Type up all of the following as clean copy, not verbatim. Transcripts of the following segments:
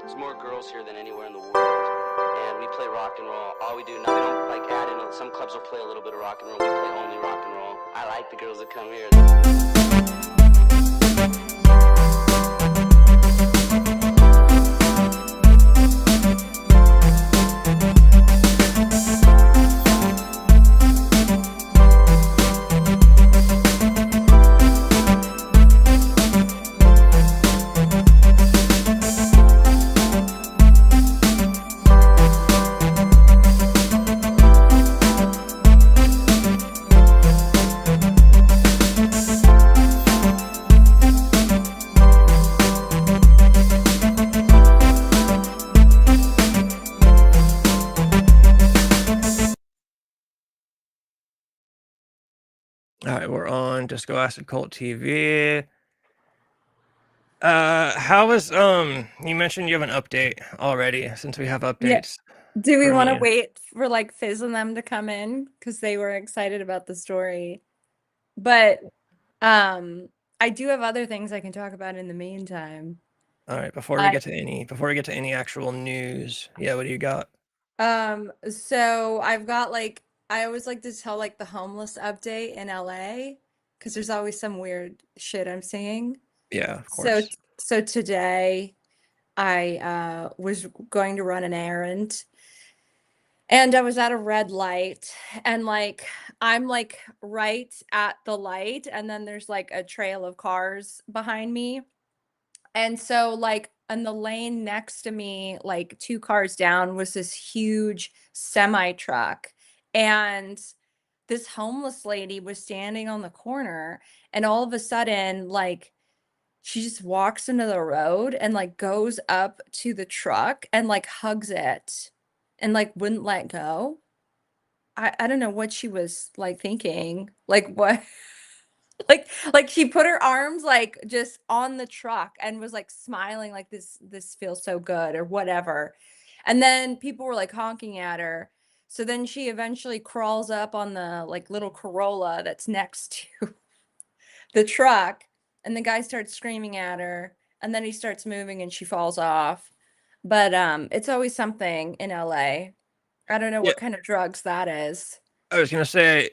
There's more girls here than anywhere in the world, and we play rock and roll. All we do now, we don't like add in. Some clubs will play a little bit of rock and roll. We play only rock and roll. I like the girls that come here. All right, we're on Disco Acid Cult TV. How was you mentioned you have an update already since we have updates. Do we for want to me. wait for like Fizz and them to come in because they were excited about the story? But I do have other things I can talk about in the meantime. All right, before we get to any actual news, yeah, what do you got? So I've got like I always like to tell like the homeless update in LA because there's always some weird shit I'm seeing. Yeah, of So course. so today I was going to run an errand. And I was at a red light and like I'm like right at the light and then there's like a trail of cars behind me. And so like in the lane next to me, like 2 cars down was this huge semi truck. And this homeless lady was standing on the corner and all of a sudden like she just walks into the road and like goes up to the truck and like hugs it and like wouldn't let go. I don't know what she was like thinking. Like what like she put her arms like just on the truck and was like smiling like this feels so good or whatever. And then people were like honking at her. So then she eventually crawls up on the like little Corolla that's next to the truck and the guy starts screaming at her and then he starts moving and she falls off. But it's always something in LA. I don't know Yeah, what kind of drugs that is. I was gonna say,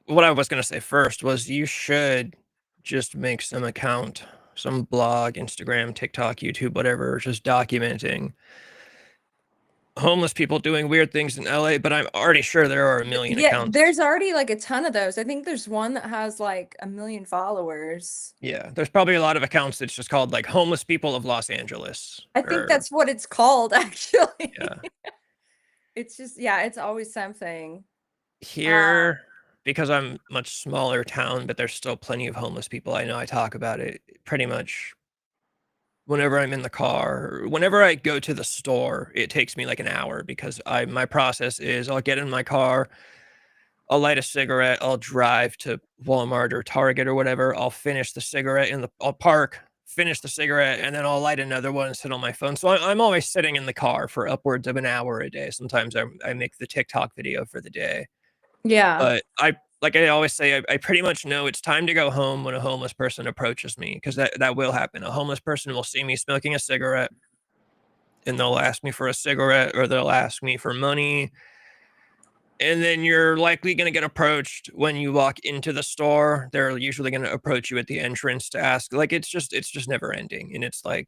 what I was gonna say first was you should just make some account, some blog, Instagram, TikTok, YouTube, whatever, just documenting homeless people doing weird things in LA, but I'm already sure there are a million Yeah, accounts. there's already like a ton of those. I think there's one that has like 1 million followers. Yeah, there's probably a lot of accounts that's just called like homeless people of Los Angeles I think or that's what it's called, actually. yeah. It's just, yeah, it's always something. Um, Here, because I'm much smaller town, but there's still plenty of homeless people. I know I talk about it pretty much whenever I'm in the car. Whenever I go to the store, it takes me like an hour because my process is I'll get in my car, I'll light a cigarette, I'll drive to Walmart or Target or whatever. I'll finish the cigarette I'll park, finish the cigarette, and then I'll light another one and sit on my phone. So I'm always sitting in the car for upwards of an hour a day. Sometimes I make the TikTok video for the day. yeah. But like I always say, I pretty much know it's time to go home when a homeless person approaches me because that will happen. A homeless person will see me smoking a cigarette and they'll ask me for a cigarette or they'll ask me for money. And then you're likely going to get approached when you walk into the store. They're usually going to approach you at the entrance to ask. Like it's just never ending. And it's like,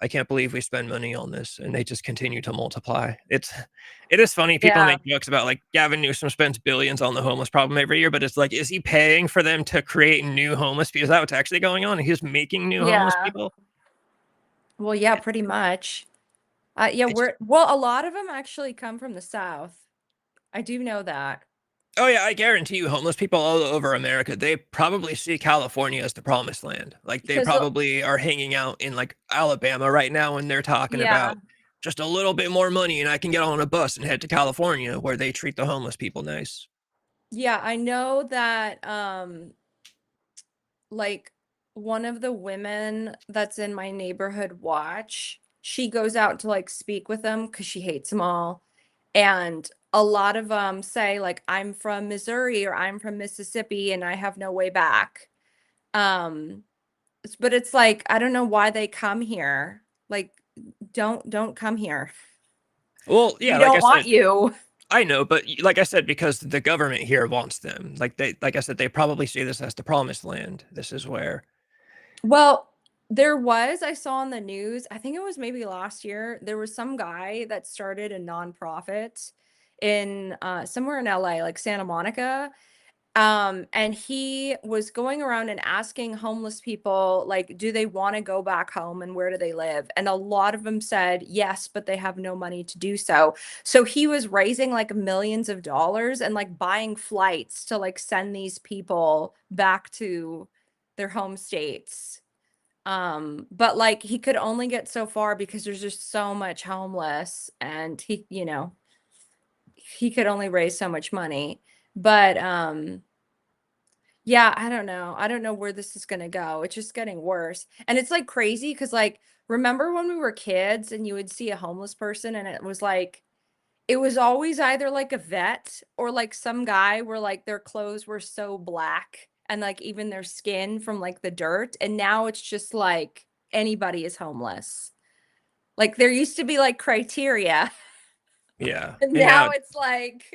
I can't believe we spend money on this and they just continue to multiply. It is funny. People Yeah. make jokes about like Gavin Newsom spends billions on the homeless problem every year, but it's like, is he paying for them to create new homeless people? Is that what's actually going on? He's making new homeless Yeah. people. Well, yeah, pretty much. Yeah, It's well, a lot of them actually come from the South. I do know that. Oh yeah, I guarantee you, homeless people all over America, they probably see California as the promised land. Like they Because, probably are hanging out in like Alabama right now, and they're talking yeah, about just a little bit more money, and I can get on a bus and head to California where they treat the homeless people nice. yeah, I know that, like one of the women that's in my neighborhood watch, she goes out to like speak with them because she hates them all. And a lot of them say like I'm from Missouri or I'm from Mississippi and I have no way back. Um but it's like, I don't know why they come here. Like, don't come here. Well, We yeah, like I don't want said, you. I know, but like I said, because the government here wants them. Like I said, they probably see this as the promised land. This is where, Well, I saw on the news, I think it was maybe last year, there was some guy that started a nonprofit in somewhere in LA, like Santa Monica. And he was going around and asking homeless people, like, do they want to go back home and where do they live? And a lot of them said yes, but they have no money to do so. So he was raising like millions of dollars and like buying flights to like send these people back to their home states. But like he could only get so far because there's just so much homeless and he could only raise so much money. But yeah, I don't know. I don't know where this is gonna go. It's just getting worse. And it's like crazy because like remember when we were kids and you would see a homeless person and it was always either like a vet or like some guy where like their clothes were so black and like even their skin from like the dirt. And now it's just like anybody is homeless. Like there used to be like criteria, yeah, and and now now it's like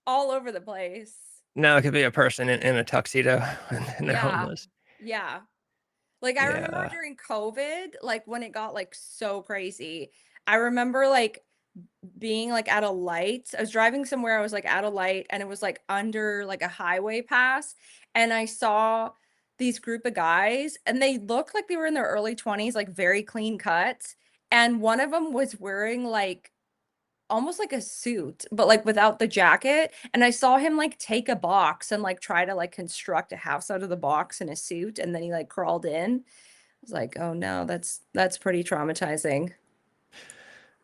all over the place. now it could be a person in a tuxedo and they're Yeah. homeless. Yeah. Like I remember Yeah, during COVID, like when it got like so crazy, I remember like being like at a light. I was driving somewhere, I was like at a light and it was like under like a highway pass. And I saw these group of guys and they looked like they were in their early 20s, like very clean cut. And one of them was wearing like almost like a suit, but like without the jacket. And I saw him like take a box and like try to like construct a house out of the box in a suit. And then he like crawled in. I was like, oh no, that's pretty traumatizing.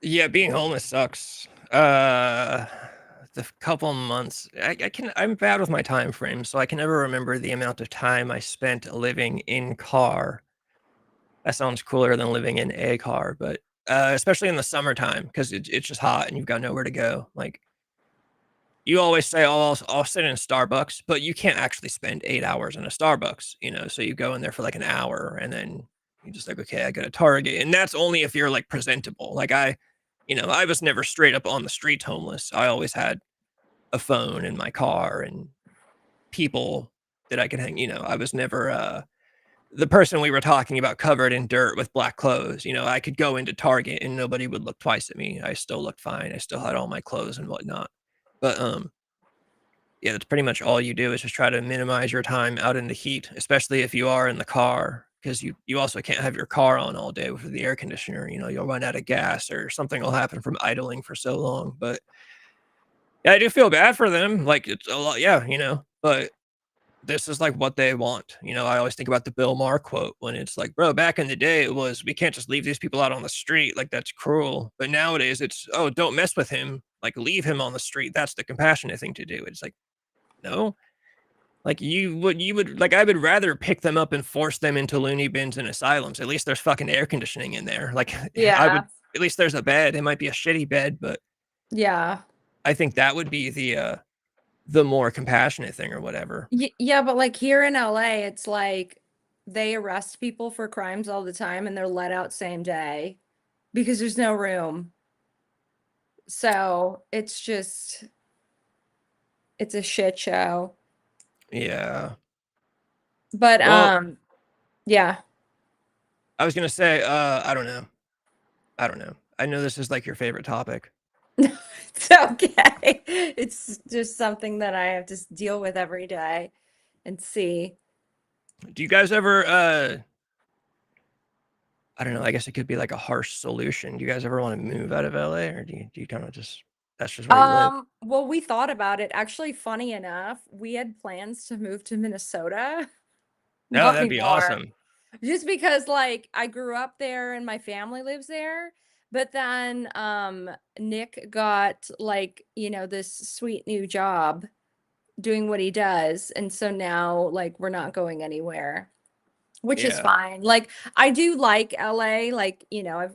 yeah, being homeless sucks. The couple months, I'm bad with my time frame, so I can never remember the amount of time I spent living in car. That sounds cooler than living in a car, but especially in the summertime because it's just hot and you've got nowhere to go. Like you always say, "Oh, I'll sit in Starbucks," but you can't actually spend 8 hours in a Starbucks, you know. So you go in there for like an hour, and then you just like, okay, I go to Target, and that's only if you're like presentable. Like I was never straight up on the streets homeless. I always had a phone in my car and people that I could hang. I was never the person we were talking about covered in dirt with black clothes. I could go into Target and nobody would look twice at me. I still looked fine. I still had all my clothes and whatnot. But yeah, that's pretty much all you do is just try to minimize your time out in the heat, especially if you are in the car, because you also can't have your car on all day with the air conditioner. You'll run out of gas or something will happen from idling for so long. But yeah, I do feel bad for them. Like it's a lot, yeah, but this is like what they want. I always think about the Bill Maher quote when it's like, bro, back in the day, it was, we can't just leave these people out on the street. Like, that's cruel. But nowadays, it's, oh, don't mess with him. Like, leave him on the street. That's the compassionate thing to do. It's like, no. Like, like, I would rather pick them up and force them into loony bins and asylums. At least there's fucking air conditioning in there. Like, Yeah. at least there's a bed. It might be a shitty bed, but Yeah. I think that would be the more compassionate thing or whatever. Yeah, but like here in LA, it's like they arrest people for crimes all the time and they're let out same day because there's no room. So it's a shit show. Yeah. But Well, yeah. I was gonna say, I don't know. I don't know. I know this is like your favorite topic. It's okay. It's just something that I have to deal with every day and see. Do you guys ever, I don't know, I guess it could be like a harsh solution. Do you guys ever want to move out of LA or do you kind of just, that's just where you live? Well, we thought about it. Actually, funny enough, we had plans to move to Minnesota. No, Not that'd be anymore. awesome. Just because like I grew up there and my family lives there. But then Nick got like, this sweet new job doing what he does. And so now like we're not going anywhere, which is Yeah. fine. Like I do like LA, like,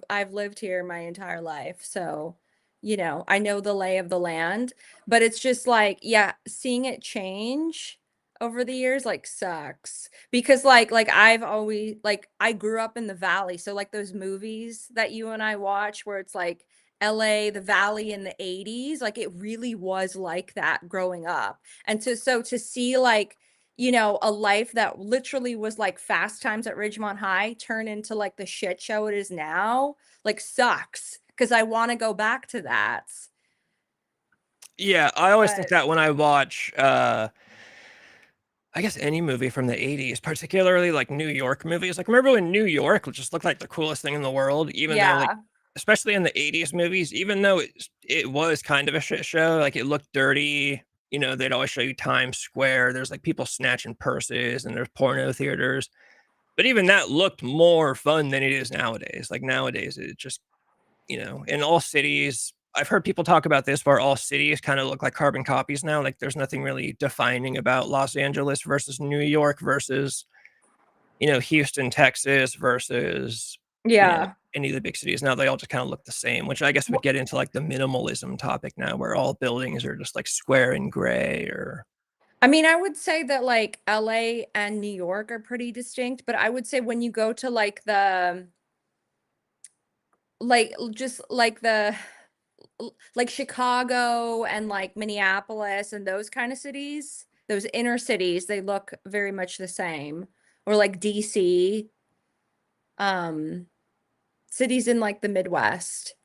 I've lived here my entire life. So, I know the lay of the land, but it's just like, yeah, seeing it change over the years like sucks because like I've always like I grew up in the valley, so like those movies that you and I watch where it's like LA, the valley in the 80s, like it really was like that growing up. And to see like, you know, a life that literally was like Fast Times at Ridgemont High turn into like the shit show it is now, like sucks because I want to go back to that. Yeah, I always think But that when I watch, I guess any movie from the 80s, particularly like New York movies. Like, remember when New York just looked like the coolest thing in the world, even though, like, yeah. especially in the 80s movies, even though it was kind of a shit show, like, it looked dirty. You know, they'd always show you Times Square. There's like people snatching purses and there's porno theaters. But even that looked more fun than it is nowadays. Like, nowadays, it just, you know, in all cities, I've heard people talk about this where all cities kind of look like carbon copies now. Like there's nothing really defining about Los Angeles versus New York versus, you know, Houston, Texas versus, you know, Yeah. any of the big cities. Now they all just kind of look the same, which I guess would get into like the minimalism topic now where all buildings are just like square and gray or I mean, I would say that like LA and New York are pretty distinct, but I would say when you go to like the just like the like Chicago and like Minneapolis and those kind of cities, those inner cities, they look very much the same. Or like DC, um, cities in like the Midwest.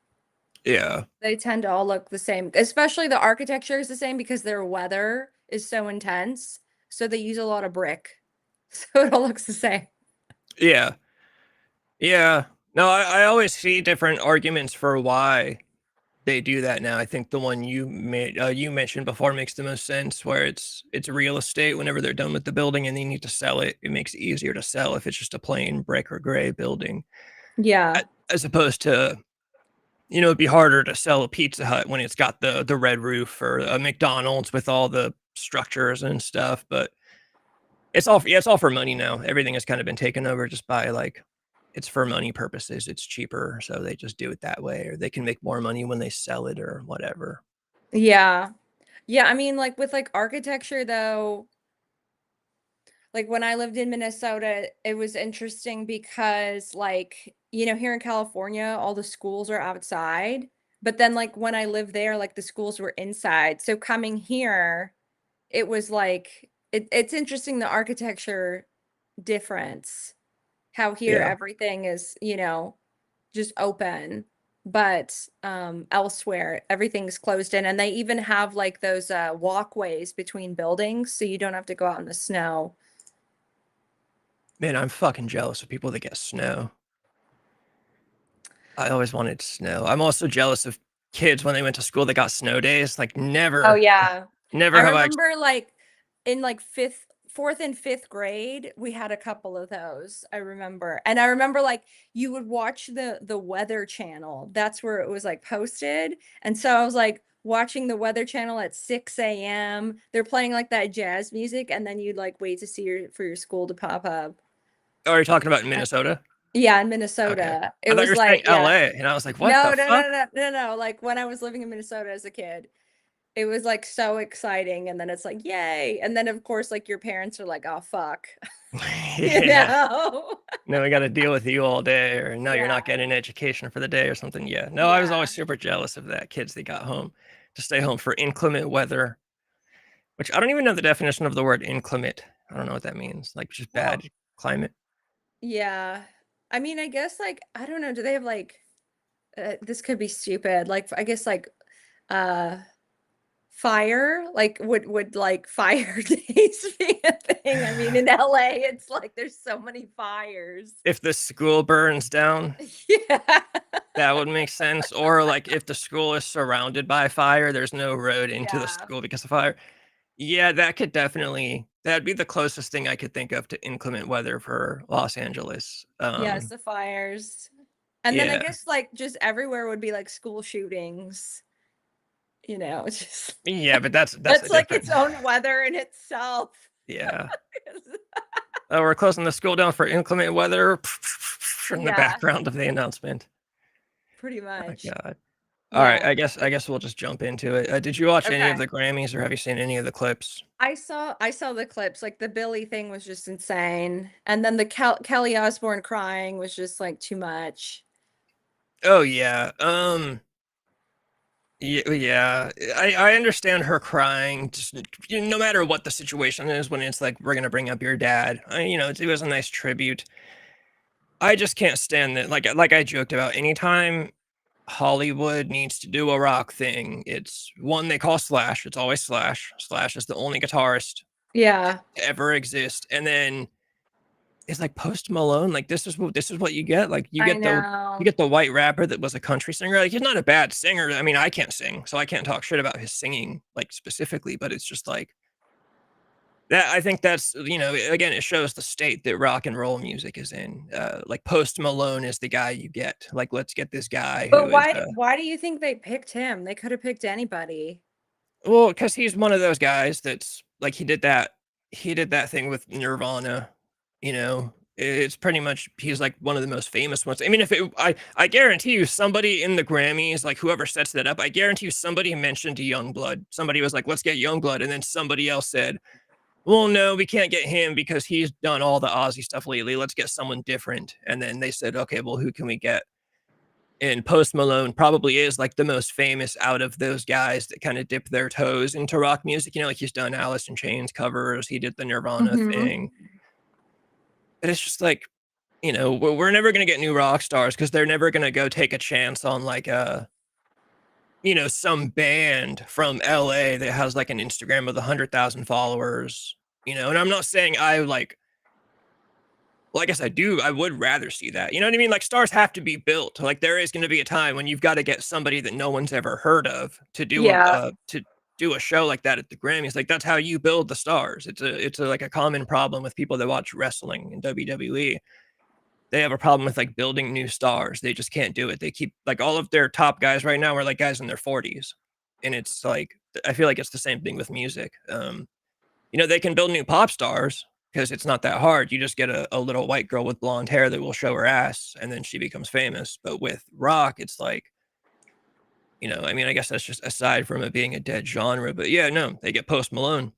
yeah. They tend to all look the same, especially the architecture is the same because their weather is so intense. So they use a lot of brick. So it all looks the same. Yeah. Yeah. No, I always see different arguments for why they do that now. I think the one you mentioned before makes the most sense, where it's real estate. Whenever they're done with the building and they need to sell it, it makes it easier to sell if it's just a plain brick or gray building, Yeah. as opposed to, you know, it'd be harder to sell a Pizza Hut when it's got the red roof or a McDonald's with all the structures and stuff. But it's all for money now. Everything has kind of been taken over just by like it's for money purposes. It's cheaper, so they just do it that way, or they can make more money when they sell it or whatever. Yeah. Yeah, I mean, like with like architecture though, like when I lived in Minnesota, it was interesting because like, you know, here in California, all the schools are outside, but then like when I lived there, like the schools were inside. So coming here, it was like it's interesting the architecture difference. How here Yeah. everything is, you know, just open, but elsewhere everything's closed in and they even have like those walkways between buildings so you don't have to go out in the snow. Man, I'm fucking jealous of people that get snow. I always wanted snow. I'm also jealous of kids when they went to school that got snow days. Like Oh never, yeah. I never have I. remember like in like fourth and fifth grade, we had a couple of those. I remember. And I remember like you would watch the Weather Channel. That's where it was like posted. And so I was like watching the Weather Channel at 6 a.m. They're playing like that jazz music, and then you'd like wait to see for your school to pop up. Oh, are you talking about in Uh, Minnesota? Yeah, in Okay. Minnesota. It I thought you was were saying like, yeah. LA, and I was like, what No, the no, fuck? no, no, no, no. Like when I was living in Minnesota as a kid. It was, like, so exciting, and then it's like, "Yay," and then, of course, like, your parents are like, "Oh, fuck." You Yeah. know? No, we got to deal with you all day, or no, you're not Yeah, getting an education for the day or something. Yeah. No, I was always yeah. super jealous of that. Kids that got home to stay home for inclement weather, which I don't even know the definition of the word inclement. I don't know what that means. Like just bad Well, climate. yeah. I mean, I guess, like, I don't know, do they have, like, this could be stupid, like, I guess, like, uh, fire? Like, would, like, fire days be a thing? I mean, in LA, it's like there's so many fires. If the school burns down, Yeah. that would make sense. Or like if the school is surrounded by fire, there's no road into the Yeah. school because of fire. Yeah, that could definitely that'd be the closest thing I could think of to inclement weather for Los Angeles. Yes, the fires. And then I Yeah. guess like just everywhere would be like school shootings, you know, it's just Yeah, but that's a that's like different its own weather in itself. yeah. Oh, we're closing the school down for inclement weather in the Yeah, background of the announcement. pretty Oh much. god. All right, Yeah. I guess we'll just jump into it. Did you watch any of Okay. the Grammys, or have you seen any of the clips? I saw the clips, like, the Billy thing was just insane, and then the Kelly Osbourne crying was just, like, too much. Oh yeah. Yeah. I understand her crying. Just no matter what the situation is, when it's like we're gonna bring up your dad. It was a nice tribute. I just can't stand that. Like I joked about, anytime Hollywood needs to do a rock thing, it's one they call Slash. It's always Slash. Slash is the only guitarist Yeah, to ever exist, and then it's like Post Malone. Like this is what you get. Like I you know. get the white rapper that was a country singer. Like, he's not a bad singer. I mean, I can't sing, so I can't talk shit about his singing like specifically, but it's just like that. I think that's, again, it shows the state that rock and roll music is in. Like, Post Malone is the guy you get. Like, let's get this guy who But is why do you think they picked him? They could have picked anybody. well, because he's one of those guys that's like, he did that thing with Nirvana, it's pretty much, he's like one of the most famous ones. I mean, I guarantee you somebody in the Grammys, like whoever sets that up, I guarantee you somebody mentioned Yungblud. Somebody was like, let's get Yungblud. And then somebody else said, well, no, we can't get him because he's done all the Ozzy stuff lately. Let's get someone different. And then they said, okay, well, who can we get? And Post Malone probably is like the most famous out of those guys that kind of dip their toes into rock music. Like, he's done Alice in Chains covers, he did the Nirvana Mhm. thing. But it's just like, we're never gonna get new rock stars because they're never gonna go take a chance on like some band from LA that has like an Instagram with 100,000 followers. And I'm not saying well, I guess I would rather see that. You know what I mean? Like, stars have to be built. Like, there is going to be a time when you've got to get somebody that no one's ever heard of to Yeah. do a show like that at the Grammys. Like, that's how you build the stars. It's like a common problem with people that watch wrestling and WWE. They have a problem with like building new stars. They just can't do it. They keep like all of their top guys right now are like guys in their 40s. And it's like, I feel like it's the same thing with music. They can build new pop stars because it's not that hard. You just get a little white girl with blonde hair that will show her ass and then she becomes famous. But with rock, it's like, I mean, I guess that's just aside from it being a dead genre. But yeah, no, they get Post Malone.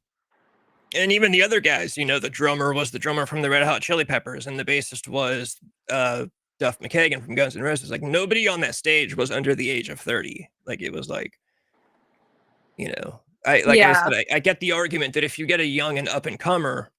And even the other guys, the drummer was the drummer from the Red Hot Chili Peppers, and the bassist was Duff McKagan from Guns N' Roses. Like, nobody on that stage was under the age of 30. Like, it was like, like I Yeah. said, I get the argument that if you get a young and up and comer,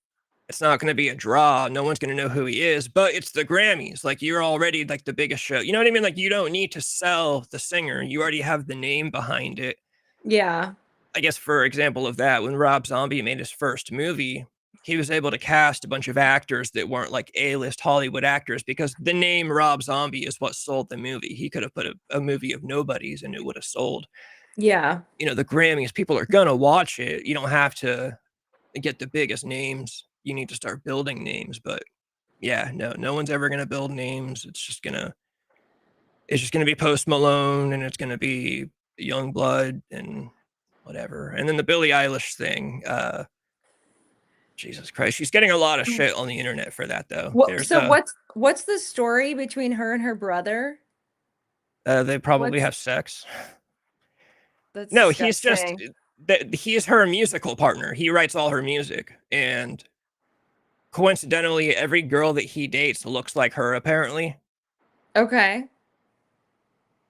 it's not going to be a draw. No one's going to know who he is, but it's the Grammys. Like, you're already like the biggest show. You know what I mean? Like, you don't need to sell the singer. You already have the name behind it. Yeah. I guess, for example of that, when Rob Zombie made his first movie, he was able to cast a bunch of actors that weren't like A-list Hollywood actors because the name Rob Zombie is what sold the movie. He could have put a movie of nobodies and it would have sold. Yeah. The Grammys, people are gonna watch it. You don't have to get the biggest names. You need to start building names. But yeah, no one's ever gonna build names. It's just gonna be Post Malone, and it's gonna be Yungblud and whatever. And then the Billie Eilish thing, Jesus Christ, she's getting a lot of shit on the internet for that though. What There's so what's the story between her and her brother? they probably What's have sex. That's No, he's just disgusting. he's her musical partner. He writes all her music, and coincidentally, every girl that he dates looks like her, apparently. Okay.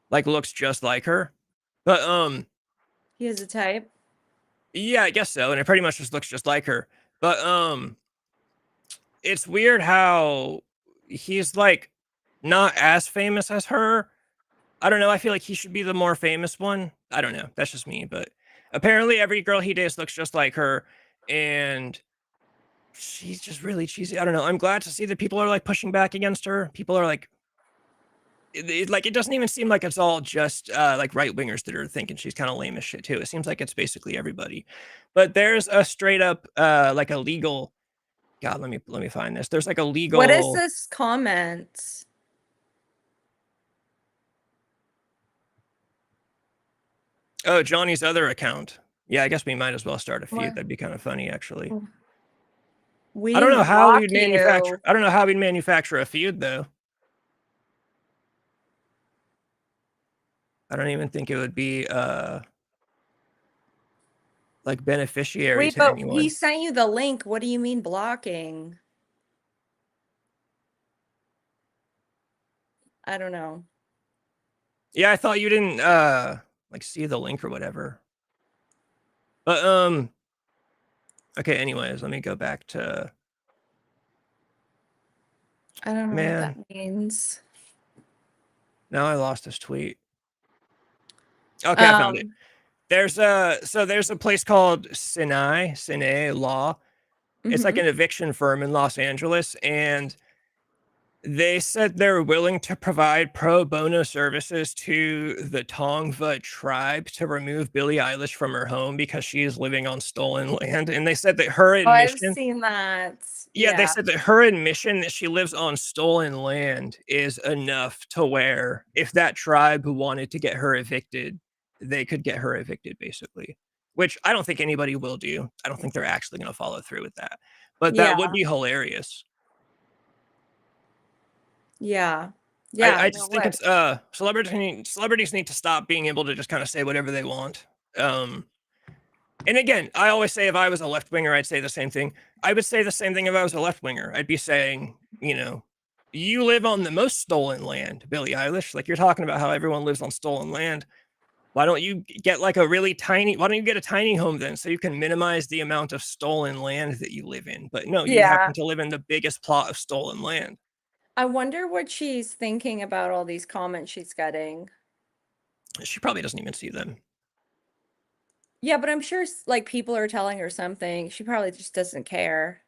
Like, looks just like her. But He has a type. yeah, I guess so. And it pretty much just looks just like her. But it's weird how he's like not as famous as her. I don't know. I feel like he should be the more famous one. I don't know. That's just me. But apparently, every girl he dates looks just like her, and she's just really cheesy. I don't know. I'm glad to see that people are like pushing back against her. People are like, it doesn't even seem like it's all just like right wingers that are thinking she's kind of lame as shit too. It seems like it's basically everybody. But there's a straight up like a legal. God, let me find this. There's like a What is legal. this comment? Oh, Johnny's other account. Yeah, I guess we might as well start a feud. What? That'd be kind of funny, actually. I We don't know how block we'd manufacture. you. I don't know how we'd manufacture a feud though. I don't even think it would be like beneficiary Wait, to but he anyone. sent you the link. What do you mean blocking? I don't know. Yeah, I thought you didn't like see the link or whatever. But okay, anyways, let me go back to I don't know what man. that means. Now I lost this tweet. Okay, I found it. There's a place called Sinai Law. It's like Mhm. an eviction firm in Los Angeles, and they said they're willing to provide pro bono services to the Tongva tribe to remove Billie Eilish from her home because she is living on stolen land. And they said that her Oh, I've admission, seen that. yeah, they Yeah. said that her admission that she lives on stolen land is enough to where if that tribe wanted to get her evicted, they could get her evicted, basically. Which I don't think anybody will do. I don't think they're actually going to follow through with that. But that would Yeah. be hilarious. Yeah. I, Yeah, I no just think way. it's celebrities need to stop being able to just kind of say whatever they want. And again, I always say if I was a left winger, I'd say the same thing. I would say the same thing if I was a left winger. I'd be saying, you live on the most stolen land, Billie Eilish. Like you're talking about how everyone lives on stolen land. Why don't you get like why don't you get a tiny home then so you can minimize the amount of stolen land that you live in? But no, you Yeah. happen to live in the biggest plot of stolen land. I wonder what she's thinking about all these comments she's getting. She probably doesn't even see them. Yeah, but I'm sure like people are telling her something. She probably just doesn't care.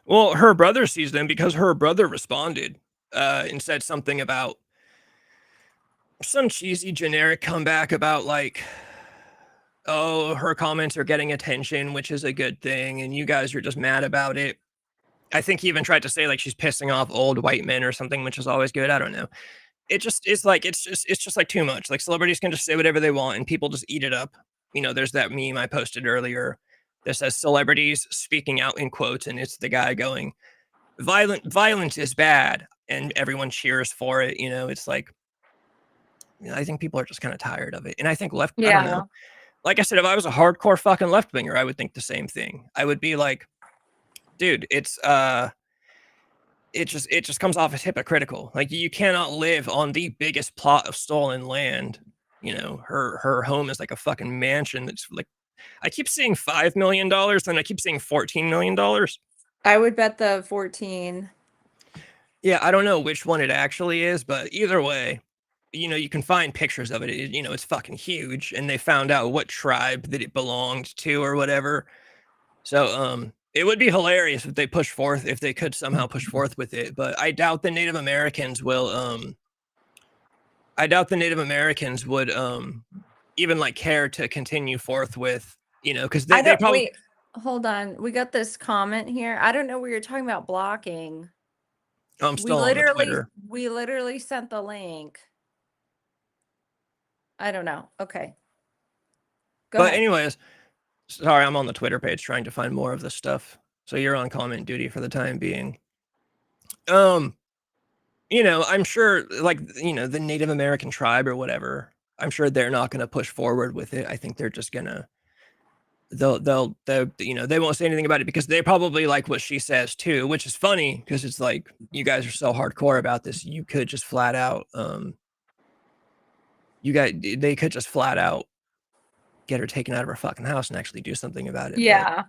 Well, her brother sees them because her brother responded and said something about some cheesy generic comeback about like, oh, her comments are getting attention, which is a good thing, and you guys are just mad about it. I think he even tried to say like she's pissing off old white men or something, which is always good. I don't know. It's just like too much. Like celebrities can just say whatever they want and people just eat it up. There's that meme I posted earlier that says celebrities speaking out in quotes, and it's the guy going, violence is bad, and everyone cheers for it. It's like I think people are just kind of tired of it. And I think I don't Yeah. know. Like I said, if I was a hardcore fucking left winger, I would think the same thing. I would be like, dude, it just comes off as hypocritical. Like you cannot live on the biggest plot of stolen land. Her home is like a fucking mansion that's like I keep seeing $5 million, then I keep seeing $14 million. I would bet the 14. Yeah, I don't know which one it actually is, but either way, you can find pictures of it. It's fucking huge, and they found out what tribe that it belonged to or whatever. So, it would be hilarious if they could somehow push forth with it, but I doubt the Native Americans will, I doubt the Native Americans would, even like care to continue forth with, because I they don't probably, wait. Hold on. We got this comment here. I don't know what you're talking about blocking. I'm We still on the literally Twitter. we literally sent the link. I don't know. Okay. Go But ahead. anyways, sorry, I'm on the Twitter page trying to find more of this stuff. So you're on comment duty for the time being. I'm sure like, the Native American tribe or whatever, I'm sure they're not going to push forward with it. I think they're just going to, they won't say anything about it because they probably like what she says too, which is funny because it's like, you guys are so hardcore about this. You could just flat out, they could just flat out get her taken out of her fucking house and actually do something about it. But Yeah.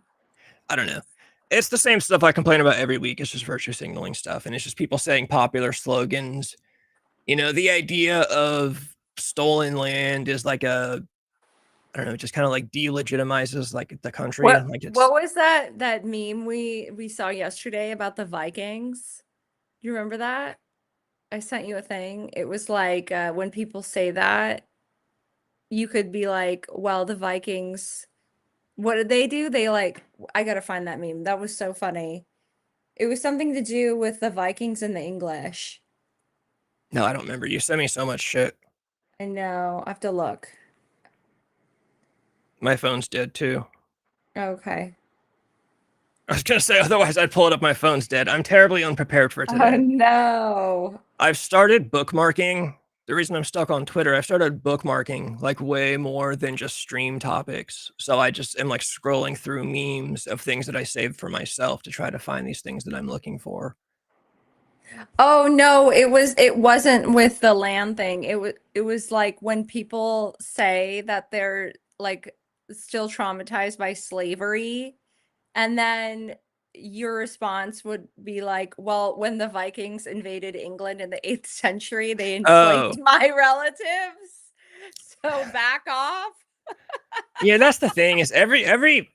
I don't know. It's the same stuff I complain about every week. It's just virtue signaling stuff. And it's just people saying popular slogans. The idea of stolen land is like I don't know, just kind of like delegitimizes like the country. Like What it's, was that meme we saw yesterday about the Vikings? Do you remember that? I sent you a thing. It was like when people say that, you could be like, well, the Vikings, what did they do? They like, I gotta find that meme. That was so funny. It was something to do with the Vikings and the English. no, I don't remember. You sent me so much shit. I know. I have to look. My phone's dead too. Okay. I was going to say, otherwise I'd pull it up. My phone's dead. I'm terribly unprepared for Oh today. no. I've started bookmarking the reason I'm stuck on Twitter, I started bookmarking like way more than just stream topics. So I just am like scrolling through memes of things that I saved for myself to try to find these things that I'm looking for. Oh no, it wasn't with the land thing. It was like when people say that they're like still traumatized by slavery, and then your response would be like, well, when the Vikings invaded England in the 8th century, they enslaved Oh, my relatives. So back off. yeah, that's the thing is every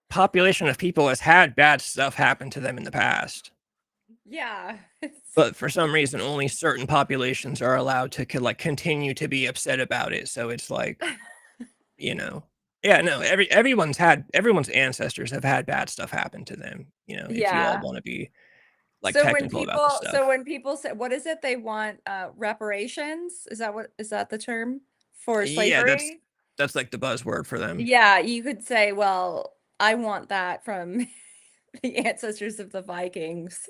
population of people has had bad stuff happen to them in the past. Yeah. But for some reason, only certain populations are allowed to like continue to be upset about it. So it's like, you know, yeah, no, everyone's ancestors have had bad stuff happen to them. You know, if you all Yeah. want to be like technical about the So stuff. when people say, what is it they want, reparations? Is that the term for Yeah, slavery? that's like the buzzword for them. Yeah, you could say, well, I want that from the ancestors of the Vikings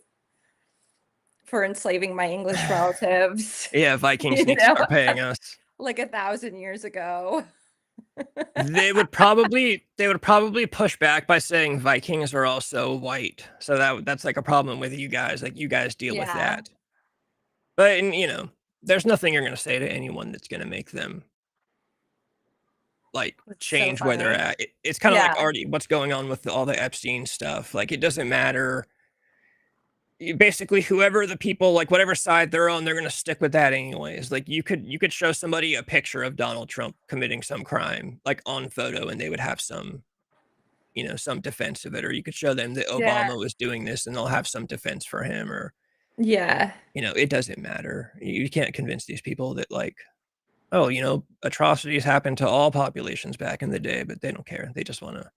for enslaving my English relatives, Yeah, Vikings you need to know, start paying us. like 1,000 years ago. They would probably push back by saying Vikings are also white. So that's like a problem with you guys. Like you guys deal with Yeah. that. But and, you know, there's nothing you're going to say to anyone that's going to make them like It's so change where they're funny. at. It's kind of like Yeah. already what's going on with all the Epstein stuff. Like it doesn't matter. Basically, whoever the people, like whatever side they're on, they're going to stick with that anyways. Like you could show somebody a picture of Donald Trump committing some crime, like on photo, and they would have some, you know, some defense of it. Or you could show them that Yeah. Obama was doing this, and they'll have some defense for him. Or Yeah. you know, it doesn't matter. You can't convince these people that like, oh, you know, atrocities happened to all populations back in the day, but they don't care. They just want to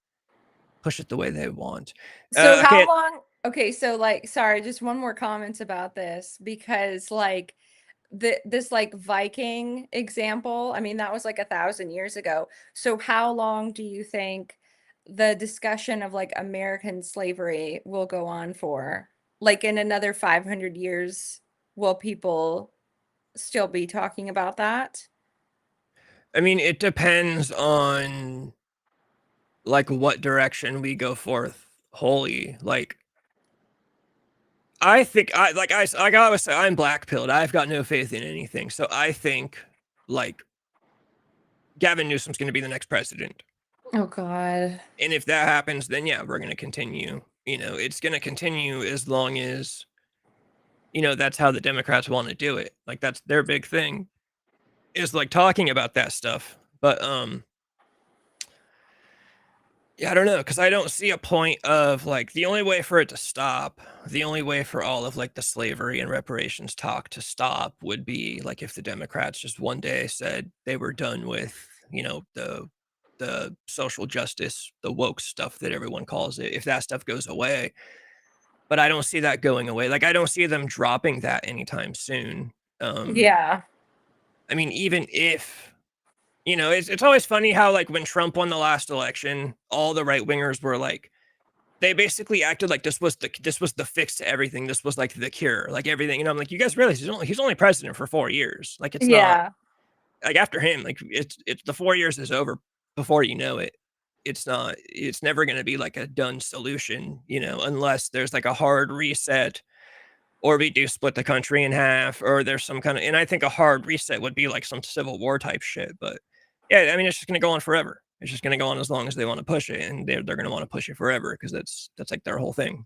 push it the way they want. So Okay. how long okay, so like sorry, just one more comment about this because like this like Viking example, I mean that was like 1,000 years ago. So how long do you think the discussion of like American slavery will go on for? Like in another 500 years, will people still be talking about that? I mean, it depends on like what direction we go forth wholly. Like I think I always say I'm black pilled. I've got no faith in anything. So I think like Gavin Newsom's going to be the next president. Oh God. And if that happens, then yeah, we're going to continue. You know, it's going to continue as long as, you know, that's how the Democrats want to do it. Like that's their big thing is like talking about that stuff. But yeah, I don't know, because I don't see a point of like the only way for it to stop, the only way for all of like the slavery and reparations talk to stop would be like if the Democrats just one day said they were done with, you know, the social justice, the woke stuff that everyone calls it, if that stuff goes away. But I don't see that going away. Like I don't see them dropping that anytime soon. Yeah. I mean, even if you know, it's always funny how like when Trump won the last election, all the right wingers were like, they basically acted like this was the fix to everything. This was like the cure, like everything. You know, I'm like, you guys realize he's only president for 4 years. Like it's not Yeah. like after him, like it's the 4 years is over before you know it. It's not. It's never going to be like a done solution, you know, unless there's like a hard reset or we do split the country in half, or there's some kind of, and I think a hard reset would be like some civil war type shit. But yeah, I mean, it's just going to go on forever. It's just going to go on as long as they want to push it, and they're going to want to push it forever because that's like their whole thing.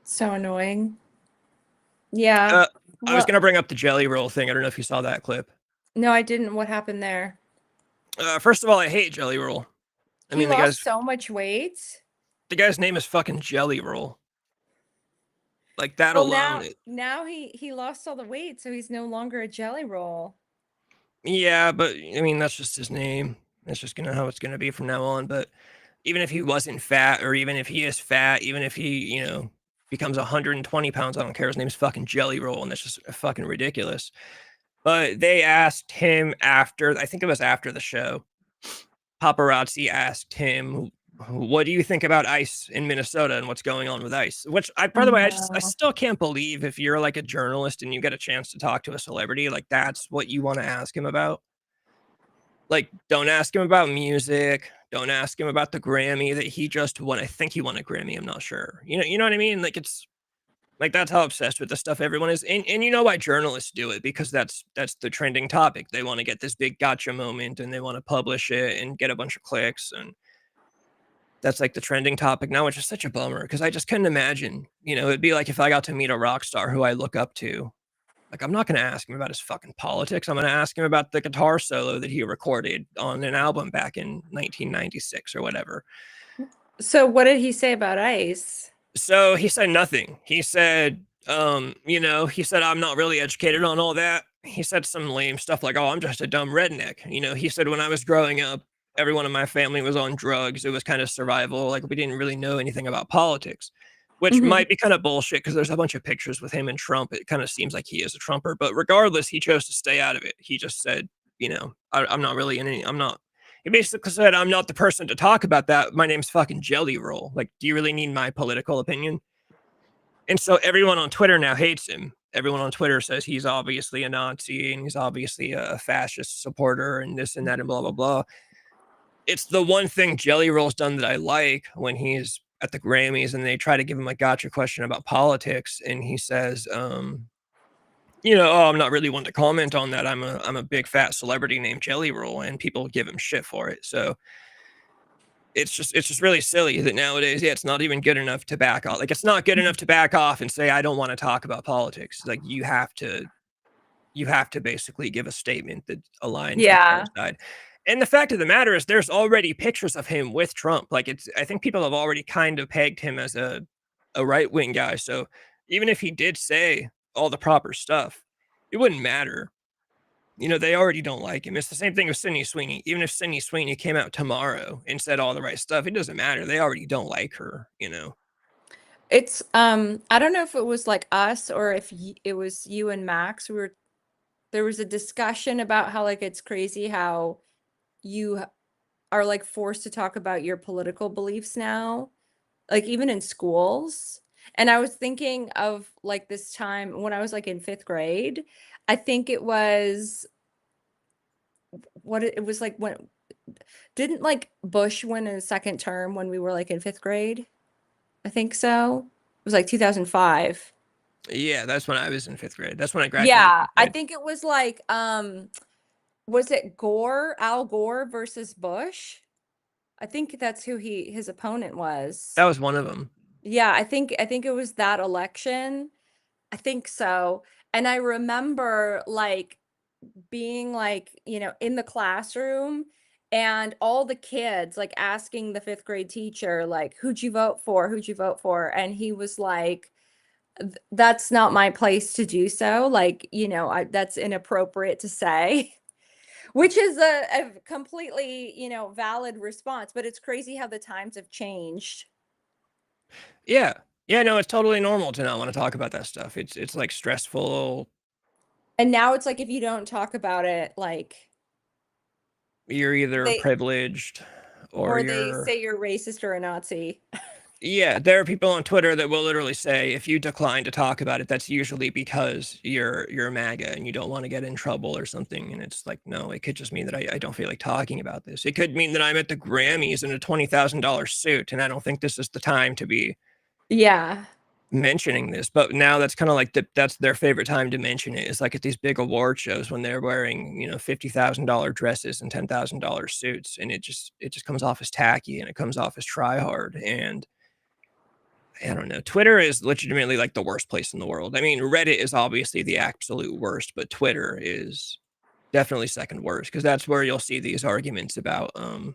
So annoying. Yeah. Uh, I was Well, going to bring up the jelly roll thing. I don't know if you saw that clip. no, I didn't. What happened there? First of all, I hate jelly roll. I He mean, lost so much weight. the guy's name is fucking Jelly Roll. Like that Well, alone, now he lost all the weight, so he's no longer a jelly roll. yeah. But I mean, that's just his name. That's just gonna how it's gonna be from now on. But even if he wasn't fat, or even if he is fat, even if he, you know, becomes 120 pounds, I don't care. His name's fucking Jelly Roll, and that's just fucking ridiculous. But they asked him after, I think it was after the show, paparazzi asked him What do you think about ICE in Minnesota and what's going on with ICE? Which by Oh the way, I no. still can't believe if you're like a journalist and you get a chance to talk to a celebrity, like that's what you want to ask him about. Like, don't ask him about music. Don't ask him about the Grammy that he just won. I think he won a Grammy. I'm not sure. You know what I mean? Like it's like that's how obsessed with the stuff everyone is. And you know why journalists do it? Because that's the trending topic. They want to get this big gotcha moment and they want to publish it and get a bunch of clicks. And that's like the trending topic now, which is such a bummer because I just couldn't imagine. It'd be like if I got to meet a rock star who I look up to. Like, I'm not going to ask him about his fucking politics. I'm going to ask him about the guitar solo that he recorded on an album back in 1996 or whatever. So what did he say about ICE? So he said nothing. He said, he said, I'm not really educated on all that. He said some lame stuff like, oh, I'm just a dumb redneck. He said, when I was growing up, everyone in my family was on drugs. It was kind of survival. Like, we didn't really know anything about politics, which Mhm. might be kind of bullshit because there's a bunch of pictures with him and Trump. It kind of seems like he is a Trumper, but regardless, he chose to stay out of it. He just said, I'm not really in any, I'm not. He basically said, I'm not the person to talk about that. My name's fucking Jelly Roll. Like, do you really need my political opinion? And so everyone on Twitter now hates him. Everyone on Twitter says he's obviously a Nazi and he's obviously a fascist supporter and this and that and blah, blah, blah. It's the one thing Jelly Roll's done that I like when he's at the Grammys and they try to give him a gotcha question about politics. And he says, oh, I'm not really one to comment on that. I'm a big fat celebrity named Jelly Roll, and people give him shit for it. So it's just really silly that nowadays, yeah, it's not even good enough to back off. Like, it's not good enough to back off and say, I don't want to talk about politics. Like, you have to basically give a statement that aligns with their Yeah. side. And the fact of the matter is there's already pictures of him with Trump. Like, I think people have already kind of pegged him as a right-wing guy. So even if he did say all the proper stuff, it wouldn't matter. They already don't like him. It's the same thing with Sydney Sweeney. Even if Sydney Sweeney came out tomorrow and said all the right stuff, it doesn't matter. They already don't like her. It's I don't know if it was like us or if it was you and Max. There was a discussion about how like it's crazy how you are like forced to talk about your political beliefs now, like even in schools. And I was thinking of like this time when I was like in 5th grade. I think it was it was like when didn't like Bush win a second term when we were like in 5th grade? I think so. It was like 2005. Yeah, that's when I was in 5th grade. That's when I graduated Yeah, 5th I grade. think it was like was it Al Gore versus Bush? I think that's who his opponent was. That was one of them. Yeah, I think it was that election. I think so. And I remember like being like, in the classroom and all the kids like asking the 5th grade teacher like, who'd you vote for? Who'd you vote for? And he was like, that's not my place to do so. Like, that's inappropriate to say. Which is a completely, valid response, but it's crazy how the times have changed. Yeah. Yeah, no, it's totally normal to not want to talk about that stuff. It's like stressful. And now it's like if you don't talk about it, like You're either they privileged or they you're say you're racist or a Nazi. yeah, there are people on Twitter that will literally say if you decline to talk about it, that's usually because you're MAGA and you don't want to get in trouble or something. And it's like, no, it could just mean that I don't feel like talking about this. It could mean that I'm at the Grammys in a $20,000 suit and I don't think this is the time to be Yeah. mentioning this. But now that's kind of like that's their favorite time to mention it. It's like at these big award shows when they're wearing, $50,000 dresses and $10,000 suits. And it just comes off as tacky and it comes off as try hard. And I don't know. Twitter is legitimately like the worst place in the world. I mean, Reddit is obviously the absolute worst, but Twitter is definitely second worst because that's where you'll see these arguments about, oh,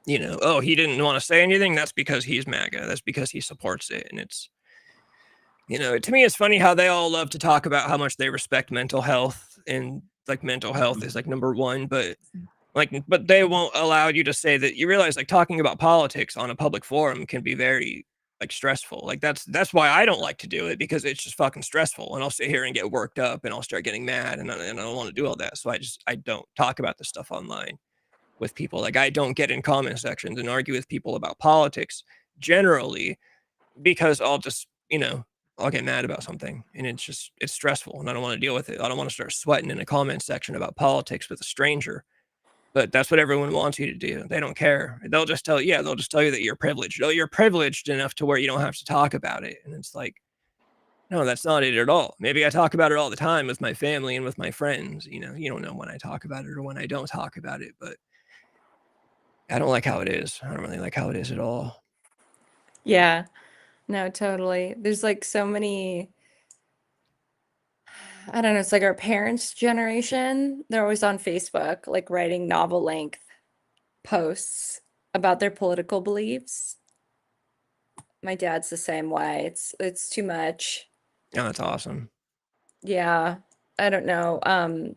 he didn't want to say anything. That's because he's MAGA. That's because he supports it. And it's, to me, it's funny how they all love to talk about how much they respect mental health and like mental health is like number one, but they won't allow you to say that. You realize like talking about politics on a public forum can be very like stressful. Like that's why I don't like to do it because it's just fucking stressful and I'll sit here and get worked up and I'll start getting mad and I don't want to do all that. So I don't talk about this stuff online. with people. Like, I don't get in comment sections and argue with people about politics generally, because I'll just, I'll get mad about something, and it's stressful, and I don't want to deal with it. I don't want to start sweating in a comment section about politics with a stranger. But that's what everyone wants you to do. They don't care. They'll just tell you that you're privileged. Oh, you're privileged enough to where you don't have to talk about it. And it's like, no, that's not it at all. Maybe I talk about it all the time with my family and with my friends. You don't know when I talk about it or when I don't talk about it, but I don't like how it is. I don't really like how it is at all. Yeah. No, totally. There's like so many, I don't know, it's like our parents' generation. They're always on Facebook, like writing novel length posts about their political beliefs. My dad's the same way. It's too much. Yeah, that's awesome. Yeah. I don't know.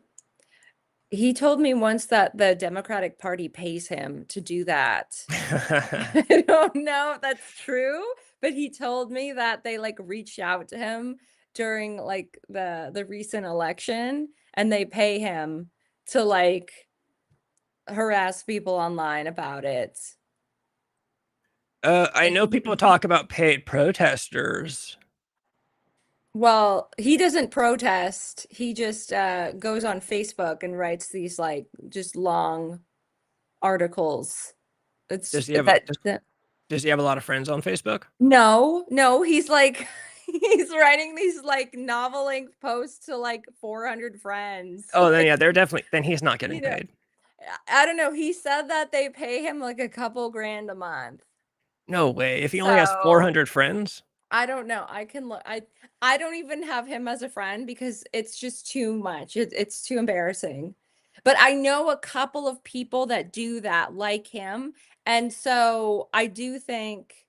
He told me once that the Democratic Party pays him to do that. I don't know if that's true, but he told me that they like reached out to him during like the recent election, and they pay him to like harass people online about it. I know people talk about paid protesters. Well, he doesn't protest. He just goes on Facebook and writes these like just long articles. It's Does he have does he have a lot of friends on Facebook? no, he's like he's writing these like novel length posts to like 400 friends. Oh, then yeah, then he's not getting You know, paid. I don't know. He said that they pay him like a couple grand a month. No way. If he only has So 400 friends? I don't know. I can look. I don't even have him as a friend because it's just too much. It's too embarrassing. But I know a couple of people that do that like him, and so I do think,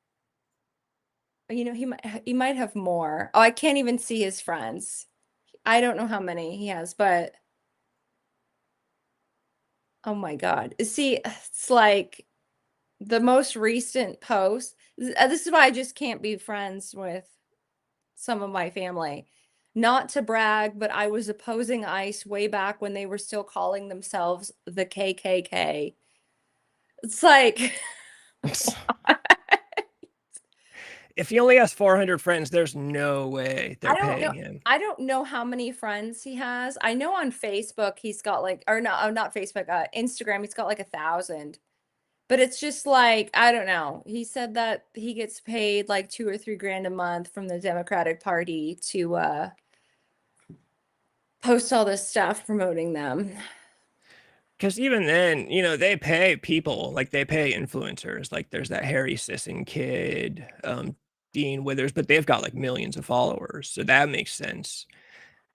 he might have more. Oh, I can't even see his friends. I don't know how many he has, but oh my God. See, it's like the most recent post. This is why I just can't be friends with some of my family. Not to brag, but I was opposing ICE way back when they were still calling themselves the KKK. It's like, If he only has 400 friends, there's no way they're I don't know. paying him. I don't know how many friends he has. I know on Facebook he's got like, or no, not Facebook, Instagram, he's got like 1,000. But it's just like, I don't know. He said that he gets paid like 2 or 3 grand a month from the Democratic Party to post all this stuff promoting them. Because even then, they pay people, like they pay influencers. Like there's that Harry Sisson kid, Dean Withers, but they've got like millions of followers. So that makes sense.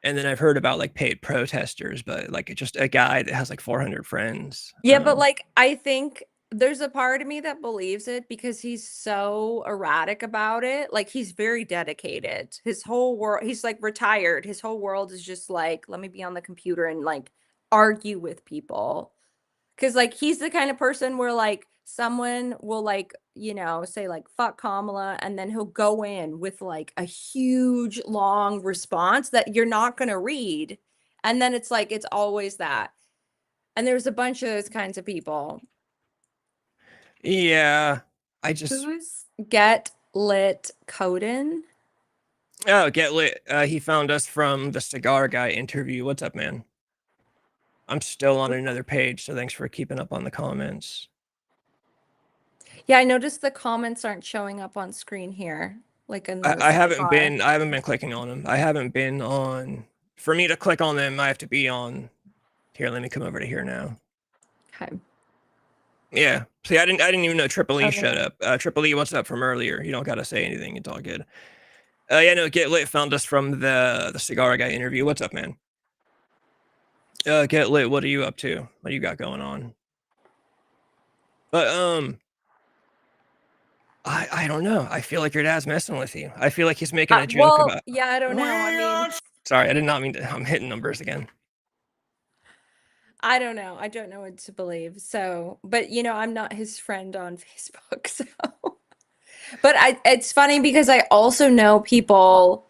And then I've heard about like paid protesters, but like just a guy that has like 400 friends. Yeah, but like I think there's a part of me that believes it because he's so erratic about it. Like he's very dedicated. His whole world, he's like retired. His whole world is just like, let me be on the computer and like argue with people. Cause like he's the kind of person where like someone will like, say like fuck Kamala, and then he'll go in with like a huge long response that you're not gonna read. And then it's like it's always that. And there's a bunch of those kinds of people. Yeah, I just Who's Get Lit Coden? Get lit. He found us from the Cigar Guy interview. What's up, man? I'm still on another page, so thanks for keeping up on the comments. Yeah, I noticed the comments aren't showing up on screen here. Like in the I haven't been clicking on them. I haven't been on. For me to click on them, I have to be on. Here, let me come over to here now. Okay. Yeah. See, I didn't even know Triple E Okay. showed up. Triple E, what's up from earlier? You don't gotta say anything. It's all good. Yeah, no, Get Lit found us from the Cigar Guy interview. What's up, man? Get Lit, what are you up to? What do you got going on? But I don't know. I feel like your dad's messing with you. I feel like he's making a joke about. Yeah, I don't know. I mean, sorry, I did not mean to. I'm hitting numbers again. I don't know. I don't know what to believe. So, but I'm not his friend on Facebook. So, but it's funny because I also know people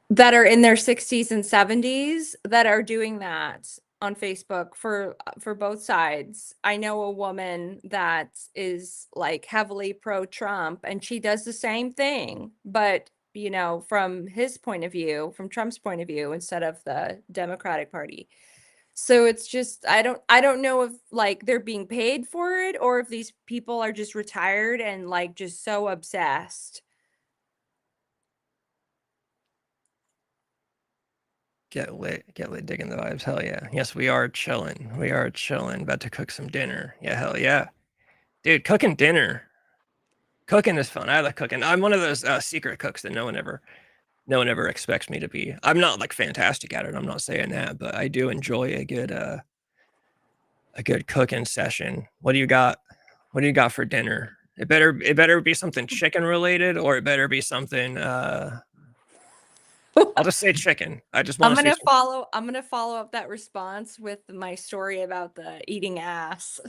that are in their 60s and 70s that are doing that on Facebook for both sides. I know a woman that is like heavily pro-Trump, and she does the same thing, but you know, from his point of view, from Trump's point of view, instead of the Democratic Party. So it's just I don't know if like they're being paid for it or if these people are just retired and like just so obsessed. Get lit, digging the vibes. Hell yeah. Yes, we are chilling. We are chilling. About to cook some dinner. Yeah, hell yeah. Dude, cooking dinner. Cooking is fun. I like cooking. I'm one of those secret cooks that no one ever expects me to be. I'm not like fantastic at it. I'm not saying that, but I do enjoy a good cooking session. What do you got? What do you got for dinner? It better be something chicken related, or it better be something I'll just say chicken. I just want to say chicken. I'm gonna follow up that response with my story about the eating ass.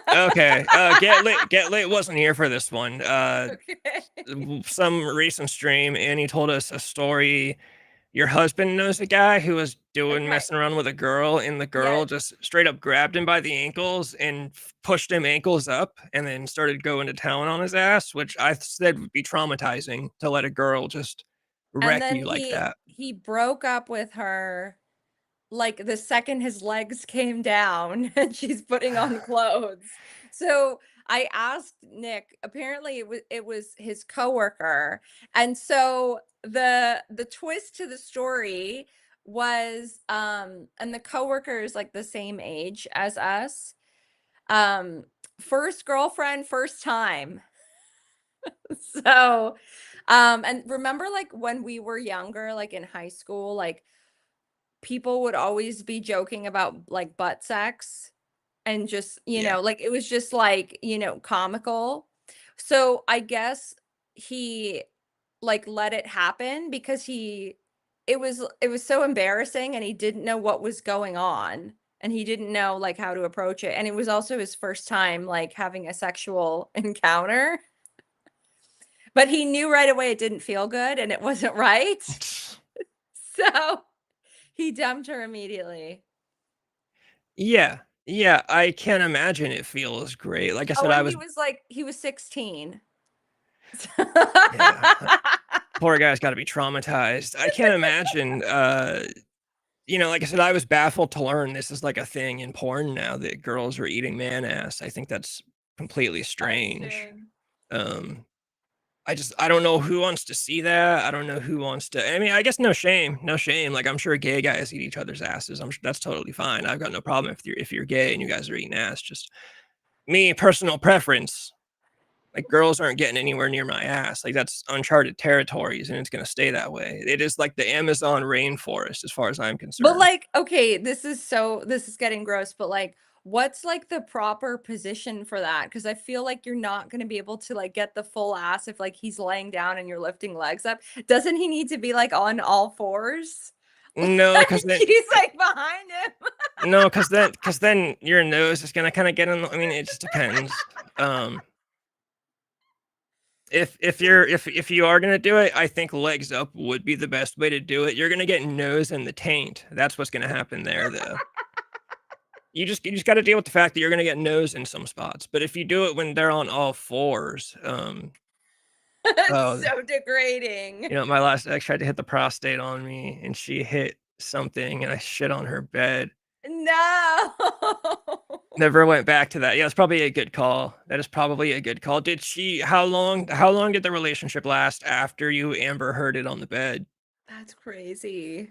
Okay. Get lit wasn't here for this one. Okay. Some recent stream, and he told us a story. Your husband knows a guy who was Okay. messing around with a girl, and the girl Yes. just straight up grabbed him by the ankles and pushed him ankles up, and then started going to town on his ass, which I said would be traumatizing to let a girl just And wreck then you like that. he broke up with her like the second his legs came down and she's putting on clothes. So I asked Nick, apparently it was his coworker. And so the twist to the story was and the coworker is like the same age as us. Um First girlfriend, first time. So and remember like when we were younger, like in high school, like people would always be joking about like butt sex and just, you Yeah. know, like it was just like, you know, comical. So I guess he like let it happen because it was so embarrassing and he didn't know what was going on and he didn't know like how to approach it. And it was also his first time like having a sexual encounter. But he knew right away it didn't feel good and it wasn't right. So he dumped her immediately. Yeah. Yeah, I can't imagine it feels great. Like I Oh, said, and he was 16. yeah, poor guy's gotta be traumatized. I can't imagine, like I said, I was baffled to learn this is like a thing in porn now that girls are eating man ass. I think that's completely strange. Interesting. Um, I don't know who wants to see that. I don't know who wants to. I mean, I guess no shame, no shame. Like I'm sure gay guys eat each other's asses. I'm sure that's totally fine. I've got no problem if you're gay and you guys are eating ass. Just me, personal preference. Like girls aren't getting anywhere near my ass. Like that's uncharted territories, and it's gonna stay that way. It is like the Amazon rainforest, as far as I'm But concerned. like, okay, this is getting gross, but like what's like the proper position for that? Because I feel like you're not going to be able to like get the full ass if like he's laying down and you're lifting legs up. Doesn't he need to be like on all fours? No, Like because then she's like behind him. no, because then your nose is gonna kind of get in. I mean, it just depends. Um, if you are gonna do it, I think legs up would be the best way to do it. You're gonna get nose in the taint. That's what's gonna happen there, though. You just got to deal with the fact that you're gonna get nose in some spots. But if you do it when they're on all fours, It's oh, so degrading. my last ex tried to hit the prostate on me, and she hit something, and I shit on her bed. No. Never went back to that. Yeah, it's probably a good call. That is probably a good call. How long did the relationship last after you Amber Hearded on the bed? That's crazy.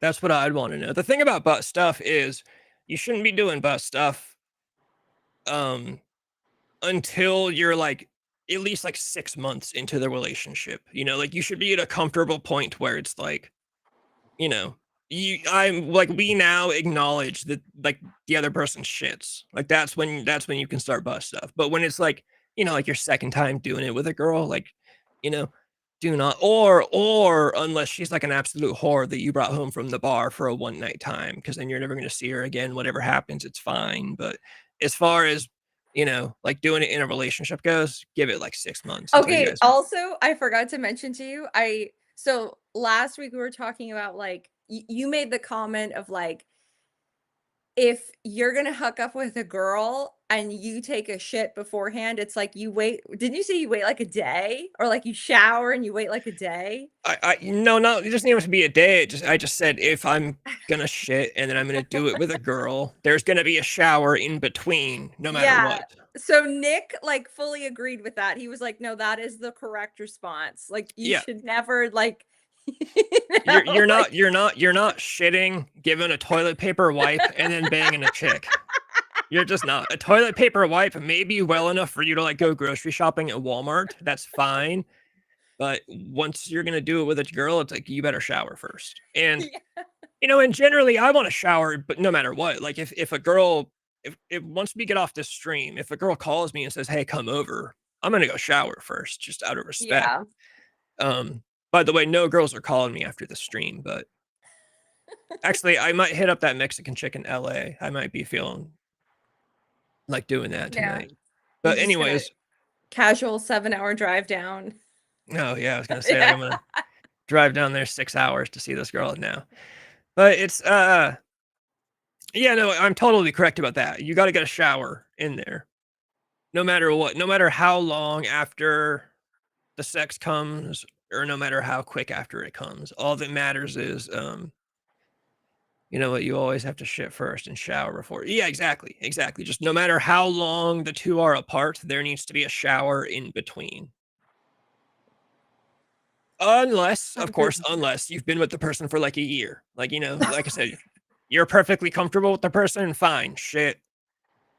That's what I'd want to know. The thing about butt stuff is you shouldn't be doing butt stuff um until you're like at least like 6 months into the relationship. Like you should be at a comfortable point where it's like, you know, I'm like we now acknowledge that like the other person shits. Like that's when you can start butt stuff. But when it's like, like your second time doing it with a girl, like, you know, do not or unless she's like an absolute whore that you brought home from the bar for a one night time, because then you're never gonna see her again. Whatever happens, it's fine. But as far as like doing it in a relationship goes, give it like 6 months until you Okay, guys. also, I forgot to mention to you, so last week we were talking about like you made the comment of like if you're gonna hook up with a girl and you take a shit beforehand, it's like you wait didn't you say you wait like a day? Or like you shower and you wait like a day? No, it doesn't even have to be a day. I just said if I'm gonna shit and then I'm gonna do it with a girl, there's gonna be a shower in between, no matter Yeah. what. So Nick, like, fully agreed with that. He was like, "No, that is the correct response. Like, you Yeah, should never, like, you you're like." not shitting, giving a toilet paper wipe, and then banging a chick. You're just not. A toilet paper wipe may be well enough for you to like go grocery shopping at Walmart. That's fine. But once you're gonna do it with a girl, it's like you better shower first. And Yeah. and generally I want to shower, but no matter what, like if a girl, if once we get off this stream, if a girl calls me and says, "Hey, come over," I'm gonna go shower first, just out of respect. Yeah. Um, by the way, no girls are calling me after the stream, but actually, I might hit up that Mexican chick in LA. I might be feeling like doing that Yeah. tonight. You're But just gonna anyways, casual 7-hour drive down. oh yeah, I was gonna say like Yeah. I'm gonna drive down there 6 hours to see this girl now. But it's yeah, no, I'm totally correct about that. You gotta get a shower in there. No matter what, no matter how long after the sex comes, or no matter how quick after it comes. All that matters is you know what, you always have to shit first and shower before. Yeah, exactly. Exactly. Just no matter how long the two are apart, there needs to be a shower in between. Unless, of course, 100%. unless you've been with the person for like a year. Like, like I said, you're perfectly comfortable with the person, fine. Shit.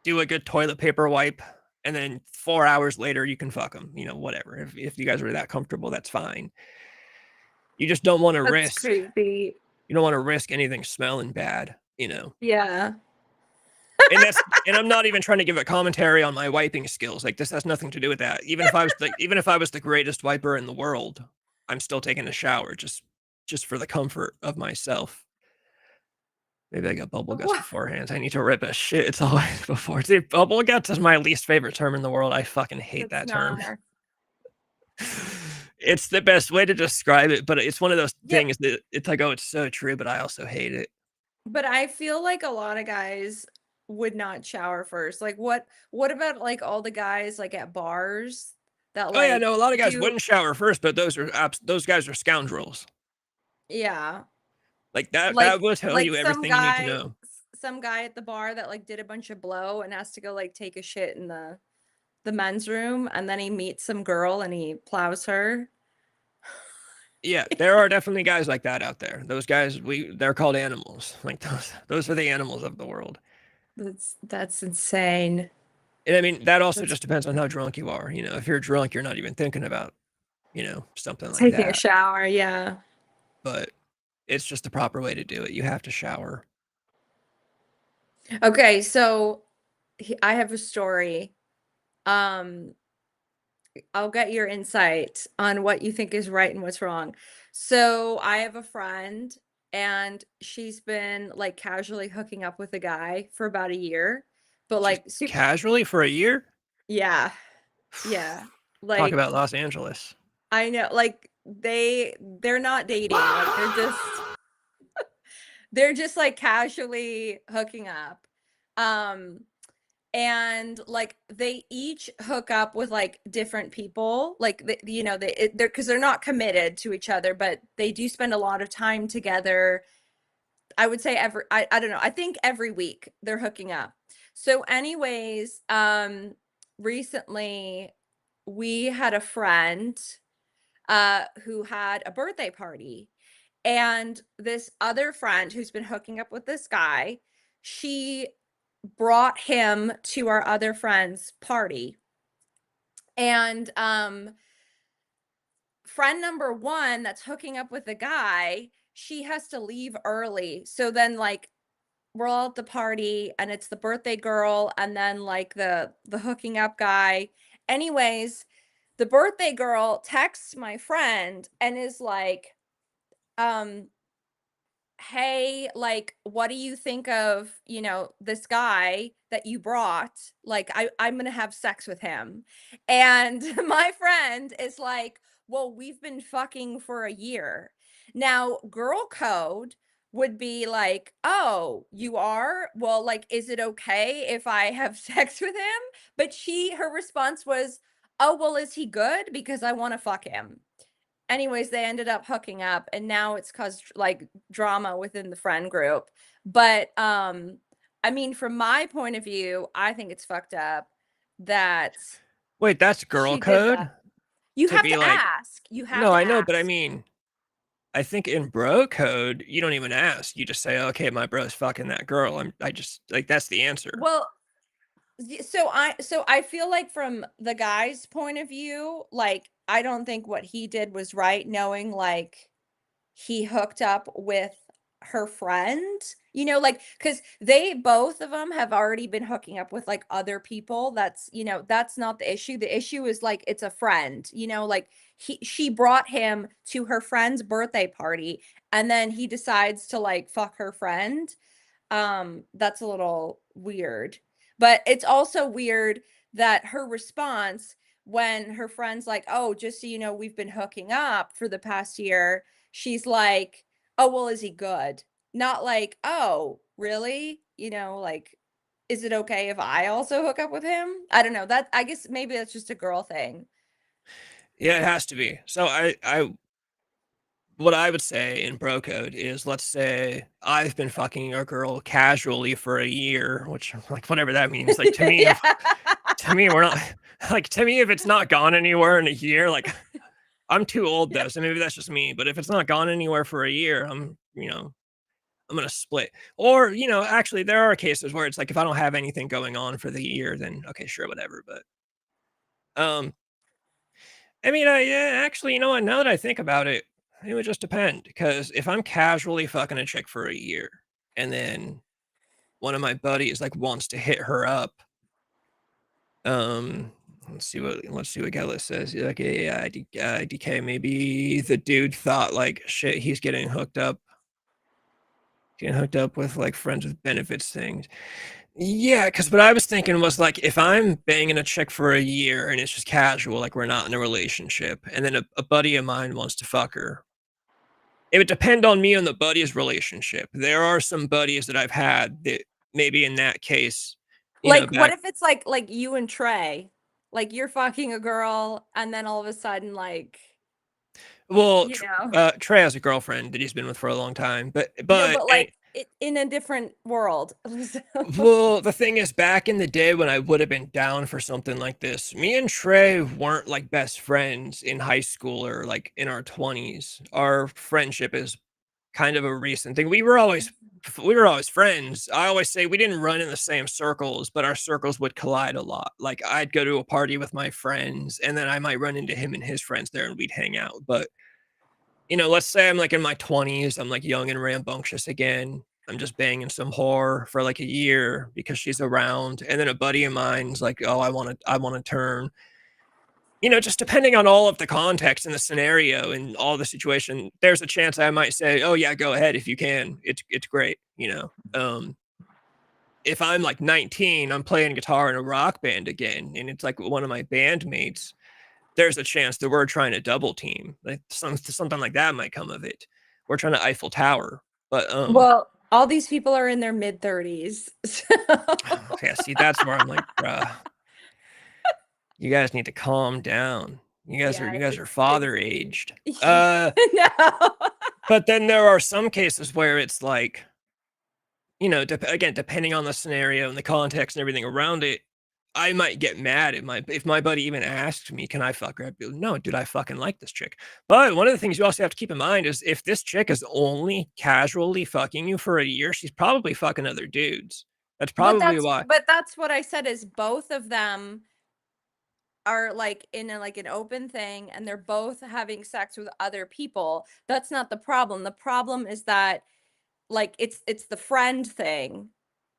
Do a good toilet paper wipe, and then 4 hours later you can fuck them. Whatever. If you guys are that comfortable, that's fine. You just don't want to That's risk. crazy. You don't want to risk anything smelling bad. Yeah. And I'm not even trying to give a commentary on my wiping skills. Like this has nothing to do with that. Even if I was the greatest wiper in the world, I'm still taking a shower just for the comfort of myself. Maybe I got bubble guts Wha beforehand. I need to rip a shit. It's always before. See, bubble guts is my least favorite term in the world. I fucking hate It's that term. not. It's the best way to describe it, but it's one of those Yep. things that it's like, oh, it's so true, but I also hate it. But I feel like a lot of guys would not shower first. Like, what about, like, all the guys, like, at bars that, Oh yeah, like, no, a lot of guys do wouldn't shower first, but those guys are scoundrels. yeah. Like that Like will tell like you everything you need to know. some guy at the bar that, like, did a bunch of blow and has to go, like, take a shit in the men's room, and then he meets some girl and he plows her. Yeah, there are definitely guys like that out there. Those guys, they're called animals. Like those are the animals of the world. That's insane. And I mean, that also That's just depends on how drunk you are. If you're drunk, you're not even thinking about, something like taking a that. shower, yeah. But it's just the proper way to do it. You have to shower. Okay, so I have a story. Um, I'll get your insight on what you think is right and what's wrong. So I have a friend and she's been like casually hooking up with a guy for about a year, but Just like casually for a year. yeah, yeah. Talk about Like Los Angeles. I know like they're not dating, like they're just like casually hooking up. Um and like they each hook up with like different people like they're because they're not committed to each other, but they do spend a lot of time together. I would say I don't know, I think every week they're hooking up. So anyways, recently we had a friend who had a birthday party, and this other friend who's been hooking up with this guy, she brought him to our other friend's party. And friend number 1 that's hooking up with the guy, she has to leave early. So then like we're all at the party and it's the birthday girl and then like the hooking up guy. Anyways, the birthday girl texts my friend and is like, um hey, like, what do you think of, this guy that you brought? Like, I'm gonna have sex with him. And my friend is like, well, we've been fucking for a year. Now, girl code, would be like, "Oh, you are? Well, like, is it okay if I have sex with him?" But her response was, "Oh, well, is he good? Because I wanna fuck him." Anyways, they ended up hooking up, and now it's caused, like, drama within the friend group. But, I mean, from my point of view, I think it's fucked up that Wait, that's girl she did code? that. You To have be to like, ask. You have no, to I know, but I ask. mean, I think in bro code, you don't even ask. You just say, okay, my bro's fucking that girl. I just like, that's the answer. Well, so I feel like from the guy's point of view, like, I don't think what he did was right, knowing, like, he hooked up with her friend, like, because they both of them have already been hooking up with, like, other people. That's not the issue. The issue is, like, it's a friend, like, she brought him to her friend's birthday party, and then he decides to, like, fuck her friend. That's a little weird. But it's also weird that her response when her friend's like, "Oh, just so you know, we've been hooking up for the past year." She's like, "Oh, well, is he good?" Not like, "Oh, really?" Like, "Is it okay if I also hook up with him?" I don't know. That I guess maybe that's just a girl thing. Yeah, it has to be. So what I would say in bro code is, let's say I've been fucking a girl casually for a year, which like whatever that means. Like to me, Yeah. if to me we're not like to me if it's not gone anywhere in a year, like I'm too old Yeah. though, so maybe that's just me. But if it's not gone anywhere for a year, I'm gonna split. Or actually, there are cases where it's like if I don't have anything going on for the year, then okay, sure, whatever. But um, I mean, yeah, actually, what? Now that I think about it, it would just depend. Because if I'm casually fucking a chick for a year, and then one of my buddies like wants to hit her up, um, let's see what Gella says. Like, yeah, DK. Maybe the dude thought like, shit, he's getting hooked up with like friends with benefits things. Yeah, because what I was thinking was like if I'm banging a chick for a year and it's just casual, like we're not in a relationship, and then a buddy of mine wants to fuck her, it would depend on me and the buddy's relationship. There are some buddies that I've had that maybe in that case, Like, what back. if it's like you and Trey? Like, you're fucking a girl, and then all of a sudden, like, Well, you know Trey has a girlfriend that he's been with for a long time, but No, but but, and like, in a different world. So well, the thing is, back in the day when I would have been down for something like this, me and Trey weren't like best friends in high school or like in our 20s. Our friendship is kind of a recent thing. We were always friends. I always say we didn't run in the same circles, but our circles would collide a lot. Like I'd go to a party with my friends, and then I might run into him and his friends there, and we'd hang out. But let's say I'm like in my 20s, I'm like young and rambunctious again. I'm just banging some whore for like a year because she's around. And then a buddy of mine's like, oh, I want to turn. Just depending on all of the context and the scenario and all the situation, there's a chance I might say, oh yeah, go ahead if you can. It's great. If I'm like 19, I'm playing guitar in a rock band again, and it's like one of my bandmates, there's a chance that we're trying to double team. Like something like that might come of it. We're trying to Eiffel Tower. But well, all these people are in their mid-30s. So yeah, see, that's where I'm like, bruh, you guys need to calm down. You guys are yeah, you guys are father aged. No. But then there are some cases where it's like, again, depending on the scenario and the context and everything around it, I might get mad if my buddy even asks me, "Can I fuck her?" I'd be like, "No, dude, I fucking like this chick." But one of the things you also have to keep in mind is if this chick is only casually fucking you for a year, she's probably fucking other dudes. That's But probably that's why. but that's what I said is both of them are, like, in an open thing, and they're both having sex with other people. That's not the problem. The problem is that, like, it's the friend thing,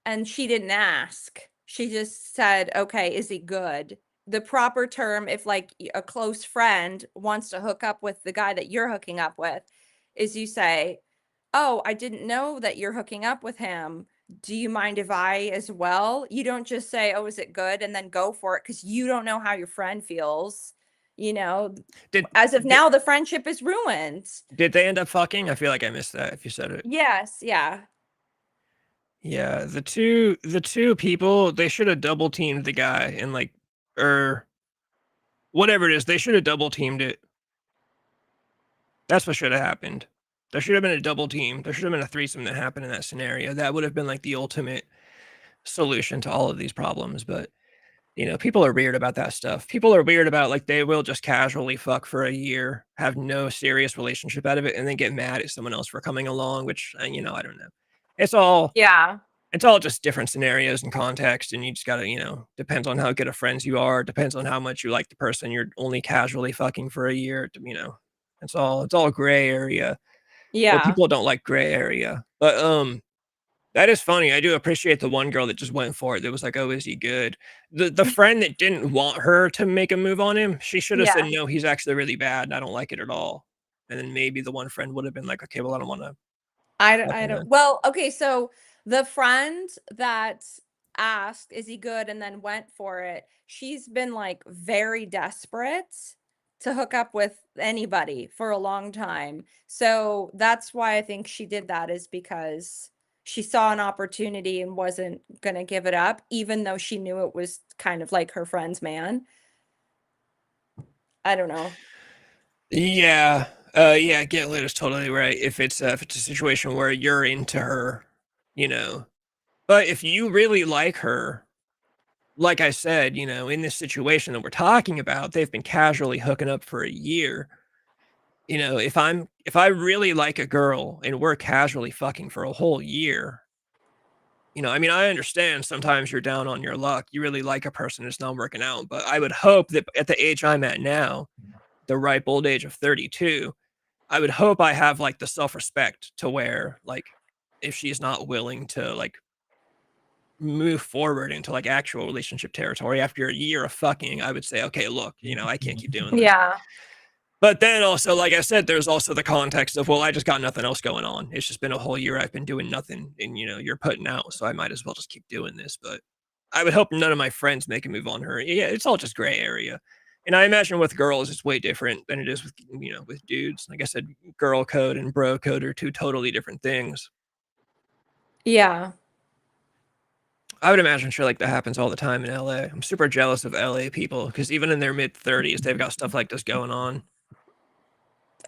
and she didn't ask. She just said, "Okay, is he good?" The proper term, if, like, a close friend wants to hook up with the guy that you're hooking up with, is you say, "Oh, I didn't know that you're hooking up with him. Do you mind if I as well?" You don't just say, "Oh, is it good?" and then go for it because you don't know how your friend feels. you know, Did as of did, now, the friendship is ruined. did they end up fucking? I feel like I missed that if you said it. Yes, yeah. Yeah, the two people, they should have double teamed the guy and like or whatever it is, they should have double teamed it. That's what should have happened. There should have been a double team. There should have been a threesome that happened in that scenario. That would have been like the ultimate solution to all of these problems. But people are weird about that stuff. People are weird about like they will just casually fuck for a year, have no serious relationship out of it, and then get mad at someone else for coming along, which I don't know. It's all Yeah. it's all just different scenarios and context, and you just gotta, depends on how good of friends you are, depends on how much you like the person you're only casually fucking for a year, it's all gray area. Well, Yeah. people don't like gray area, but that is funny. I do appreciate the one girl that just went for it. That was like, "Oh, is he good?" The friend that didn't want her to make a move on him, she should have said, Yeah. "No, he's actually really bad, and I don't like it at all." And then maybe the one friend would have been like, "Okay, well, I don't want to fuck I him don't then." well, okay, so the friend that asked, "Is he good?" and then went for it, she's been, like, very desperate to hook up with anybody for a long time. So, that's why I think she did that is because she saw an opportunity and wasn't gonna give it up, even though she knew it was kind of like her friend's man. I don't know. Yeah. Yeah, get lit is totally right. If it's a situation where you're into her, you know. But if you really like her, like I said, in this situation that we're talking about, they've been casually hooking up for a year. If I really like a girl and we're casually fucking for a whole year, I mean, I understand sometimes you're down on your luck. You really like a person, it's not working out. But I would hope that at the age I'm at now, the ripe old age of 32, I would hope I have like the self-respect to where like if she's not willing to like move forward into like actual relationship territory after a year of fucking, I would say, okay, look, I can't keep doing this. Yeah. But then also, like I said, there's also the context of, well, I just got nothing else going on. It's just been a whole year I've been doing nothing and you're putting out, so I might as well just keep doing this. But I would hope none of my friends make a move on her. Yeah, it's all just gray area. And I imagine with girls it's way different than it is with dudes. Like I said, girl code and bro code are two totally different things. Yeah. I would imagine shit like that happens all the time in LA. I'm super jealous of LA people because even in their mid 30s, they've got stuff like this going on.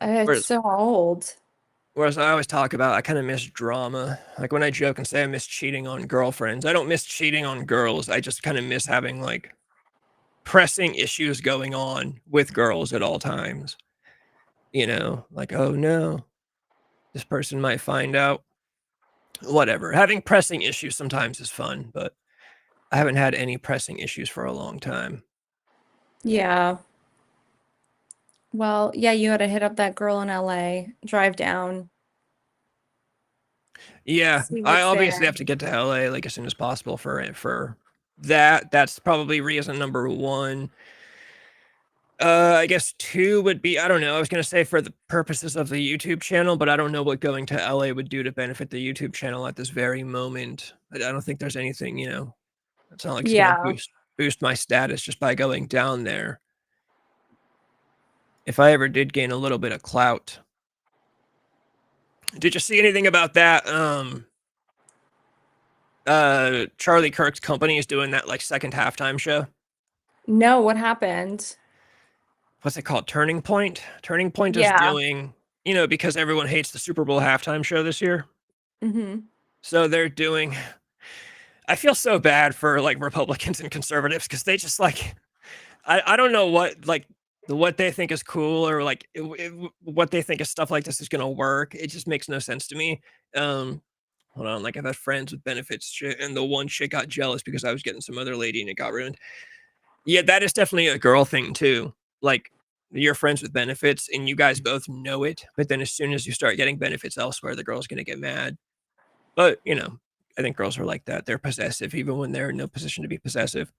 It's Whereas so old. Whereas I always talk about, I kind of miss drama. Like when I joke and say I miss cheating on girlfriends, I don't miss cheating on girls. I just kind of miss having like pressing issues going on with girls at all times. Like, oh no, this person might find out. Whatever. Having pressing issues sometimes is fun, but I haven't had any pressing issues for a long time. Yeah. Well, yeah, you gotta hit up that girl in LA, drive down, Yeah, see I what's obviously there. have to get to LA like as soon as possible for that. That's probably reason number one. I guess two would be, I don't know. I was gonna say for the purposes of the YouTube channel, but I don't know what going to LA would do to benefit the YouTube channel at this very moment. I don't think there's anything, it's not like it's gonna Yeah. boost my status just by going down there. If I ever did gain a little bit of clout. Did you see anything about that? Charlie Kirk's company is doing that like second halftime show. No, what happened? What's it called? Turning Point. Turning Point is Yeah. doing, because everyone hates the Super Bowl halftime show this year. Mhm. So they're doing. I feel so bad for like Republicans and conservatives because they just like, I don't know what they think is cool or like what they think is stuff like this is gonna work. It just makes no sense to me. Hold on, like I've had friends with benefits shit, and the one chick got jealous because I was getting some other lady and it got ruined. Yeah, that is definitely a girl thing too. Like you're friends with benefits and you guys both know it, but then as soon as you start getting benefits elsewhere, the girl's gonna get mad. But I think girls are like that. They're possessive even when they're in no position to be possessive.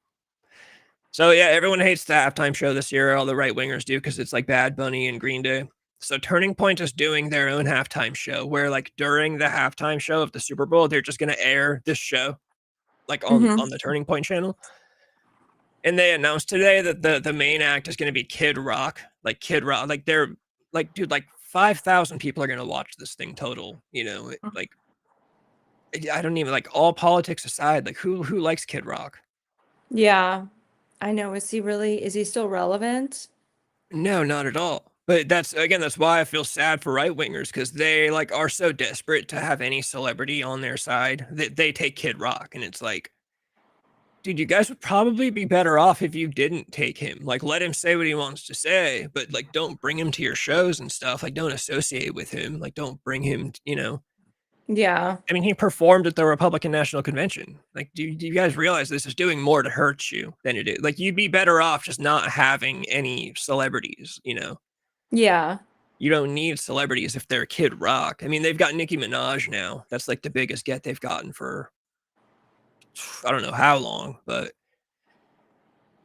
So yeah, everyone hates the halftime show this year. All the right wingers do because it's like Bad Bunny and Green Day. So Turning Point is doing their own halftime show where like during the halftime show of the Super Bowl, they're just gonna air this show like on Mhm. the Turning Point channel. And they announced today that the main act is going to be Kid Rock. Like Kid Rock, like they're like, dude, like 5,000 people are going to watch this thing total. Like I don't even, like, all politics aside, like who likes Kid Rock? Yeah, I know. Is he still relevant? No, not at all. But that's why I feel sad for right wingers, because they like are so desperate to have any celebrity on their side that they take Kid Rock, and it's like, dude, you guys would probably be better off if you didn't take him. Like, let him say what he wants to say, but like, don't bring him to your shows and stuff. Like, don't associate with him. Like, don't bring him. Yeah. I mean, he performed at the Republican National Convention. Like, do you guys realize this is doing more to hurt you than it is? Like, you'd be better off just not having any celebrities. Yeah. You don't need celebrities if they're Kid Rock. I mean, they've got Nicki Minaj now. That's like the biggest get they've gotten for I don't know how long, but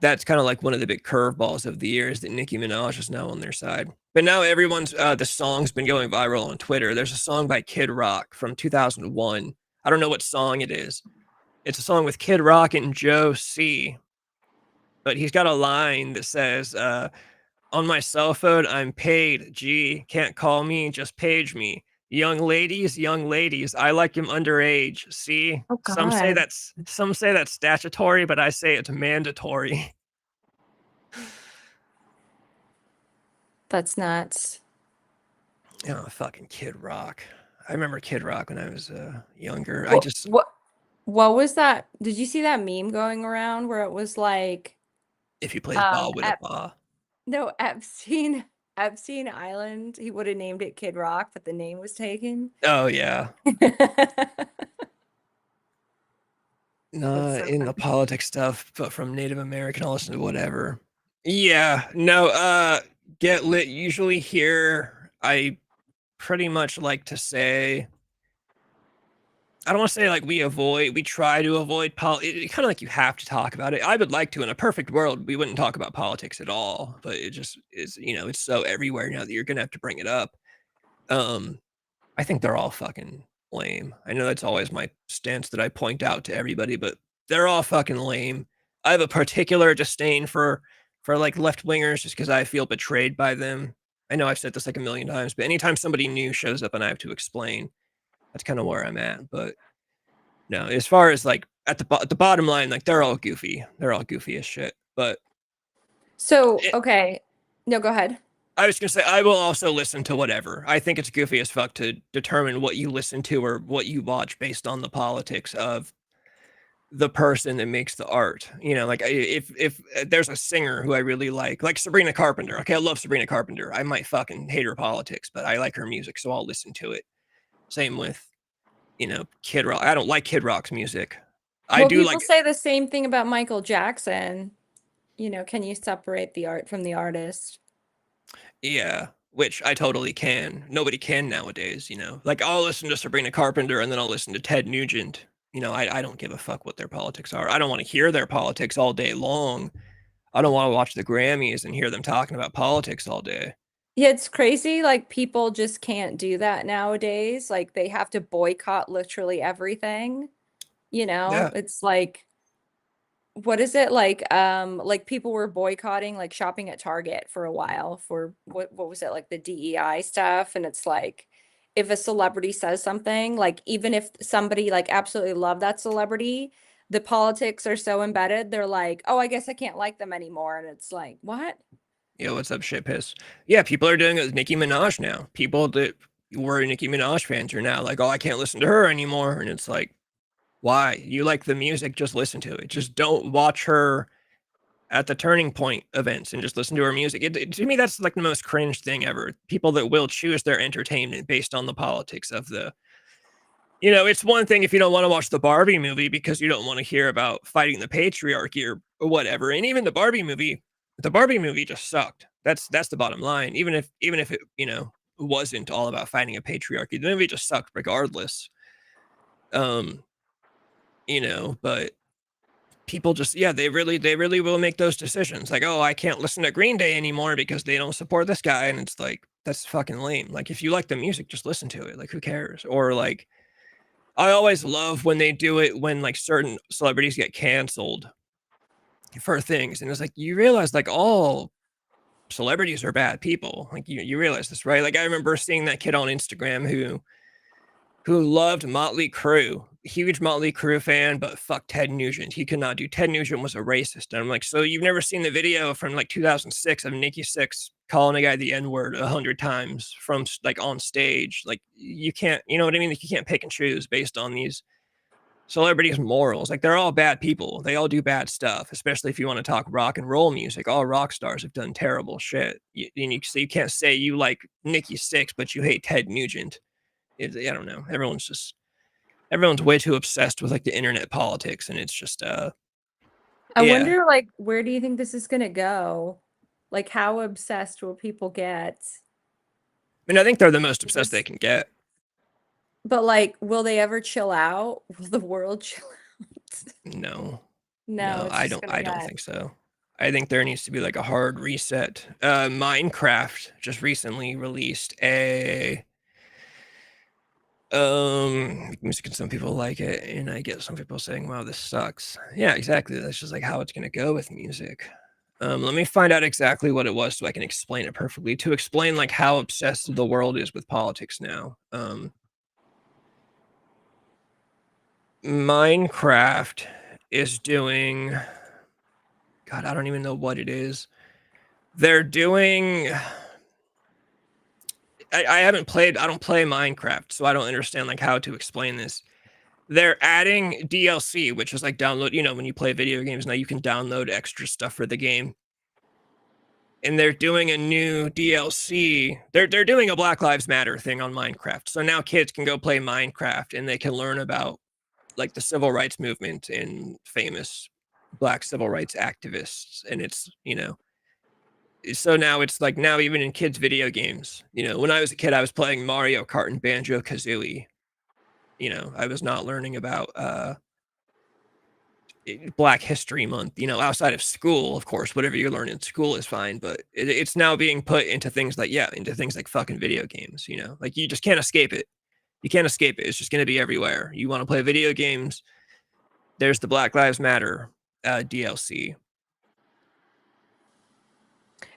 that's kind of like one of the big curveballs of the year is that Nicki Minaj is now on their side. But now everyone's the song's been going viral on Twitter. There's a song by Kid Rock from 2001. I don't know what song it is. It's a song with Kid Rock and Joe C. But he's got a line that says, on my cell phone, I'm paid. Gee, can't call me, just page me. Young ladies, I like him underage. See, Oh some say God. that's statutory, but I say it's mandatory. That's nuts. Oh, fucking Kid Rock. I remember Kid Rock when I was younger. What was that? Did you see that meme going around where it was like, if you played ball with a ball. no, Epstein Island, he would have named it Kid Rock, but the name was taken. Oh yeah. That's so In the funny. politics stuff, but from Native American, I'll listen to whatever. Yeah, no, get lit. Usually here, I pretty much like to say, I don't want to say like we try to avoid kind of like you have to talk about it. I would like to, in a perfect world, we wouldn't talk about politics at all, but it just is, it's so everywhere now that you're gonna have to bring it up. I think they're all fucking lame. I know that's always my stance that I point out to everybody, but they're all fucking lame. I have a particular disdain for like left wingers just because I feel betrayed by them. I know I've said this like a million times, but anytime somebody new shows up and I have to explain, that's kind of where I'm at. But no, as far as like at the bottom line, like they're all goofy. They're all goofy as shit. But So, okay. No, go ahead. I was gonna say I will also listen to whatever. I think it's goofy as fuck to determine what you listen to or what you watch based on the politics of the person that makes the art. Like if there's a singer who I really like Sabrina Carpenter. Okay, I love Sabrina Carpenter. I might fucking hate her politics, but I like her music, so I'll listen to it. Same with Kid Rock. I don't like Kid Rock's music. I Well, do people like say the same thing about Michael Jackson. Can you separate the art from the artist? Yeah, which I totally can. Nobody can nowadays, Like I'll listen to Sabrina Carpenter and then I'll listen to Ted Nugent. I don't give a fuck what their politics are. I don't want to hear their politics all day long. I don't want to watch the Grammys and hear them talking about politics all day. Yeah, it's crazy. Like people just can't do that nowadays. Like they have to boycott literally everything. Yeah. It's like, what is it like people were boycotting like shopping at Target for a while for what was it, like the DEI stuff, and it's like if a celebrity says something, like even if somebody like absolutely loved that celebrity, the politics are so embedded, they're like, oh, I guess I can't like them anymore, and it's like, what? Yeah, what's up, shit piss? Yeah, people are doing it with Nicki Minaj now. People that were Nicki Minaj fans are now like, oh, I can't listen to her anymore. And it's like, why? You like the music, just listen to it. Just don't watch her at the Turning Point events and just listen to her music. To me, that's like the most cringe thing ever. People that will choose their entertainment based on the politics of the. It's one thing if you don't want to watch the Barbie movie because you don't want to hear about fighting the patriarchy or whatever. And even the Barbie movie just sucked. That's the bottom line. Even if it wasn't all about fighting a patriarchy, the movie just sucked regardless. But people just they really will make those decisions. Like, oh, I can't listen to Green Day anymore because they don't support this guy, and it's like that's fucking lame. Like, if you like the music, just listen to it. Like, who cares? Or like, I always love when they do it when like certain celebrities get canceled. for things. And it's like, you realize like all celebrities are bad people. Like you realize this, right? Like I remember seeing that kid on Instagram who loved Motley Crue, huge Motley Crue fan, but fuck Ted Nugent. He could not do. Ted Nugent was a racist. And I'm like, so you've never seen the video from like 2006 of Nikki Sixx calling a guy the N-word 100 times from like on stage? Like you can't, you know what I mean? Like you can't pick and choose based on these celebrities' morals. Like they're all bad people. They all do bad stuff, especially if you want to talk rock and roll music. All rock stars have done terrible shit. So you can't say you like Nikki Sixx, but you hate Ted Nugent. I don't know. Everyone's way too obsessed with like the internet politics, and it's just I yeah. wonder, like, where do you think this is gonna go? Like, how obsessed will people get? I mean, I think they're the most obsessed they can get. But like, will they ever chill out? Will the world chill out? No, No, it's I just don't. gonna I don't get. think so. I think there needs to be like a hard reset. Minecraft just recently released a music, and some people like it, and I get some people saying, wow, this sucks. Yeah, exactly. That's just like how it's gonna go with music. Let me find out exactly what it was so I can explain it perfectly, to explain like how obsessed the world is with politics now. Minecraft is doing, God, I don't even know what it is. They're doing, I haven't played, I don't play Minecraft, so I don't understand like how to explain this. They're adding DLC, which is like download, you know, when you play video games now, you can download extra stuff for the game. And they're doing a new DLC. They're doing a Black Lives Matter thing on Minecraft. So now kids can go play Minecraft and they can learn about like the civil rights movement and famous Black civil rights activists. And it's, you know, so now it's like, now even in kids' video games, you know, when I was a kid, I was playing Mario Kart and Banjo Kazooie. You know, I was not learning about Black History Month, you know, outside of school. Of course, whatever you learn in school is fine, but it's now being put into things like, yeah, into things like fucking video games, you know, like you just can't escape it. You can't escape it. It's just going to be everywhere. You want to play video games, there's the Black Lives Matter DLC.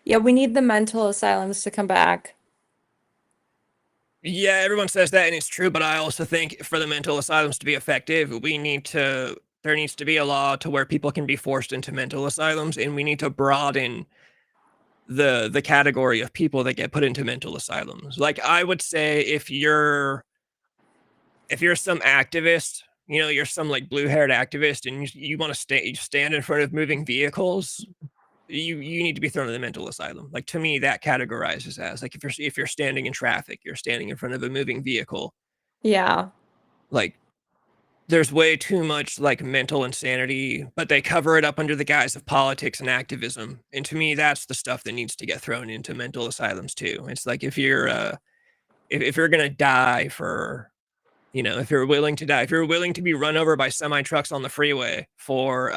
Yeah, we need the mental asylums to come back. Yeah, everyone says that, and it's true, but I also think for the mental asylums to be effective, there needs to be a law to where people can be forced into mental asylums, and we need to broaden the category of people that get put into mental asylums. Like I would say if you're some activist, you know, you're some like blue-haired activist and you want to stand in front of moving vehicles, you need to be thrown in the mental asylum. Like to me, that categorizes as like if you're standing in traffic, you're standing in front of a moving vehicle. Yeah. Like there's way too much like mental insanity, but they cover it up under the guise of politics and activism. And to me, that's the stuff that needs to get thrown into mental asylums too. It's like if you're gonna die for, you know, if you're willing to die, if you're willing to be run over by semi trucks on the freeway for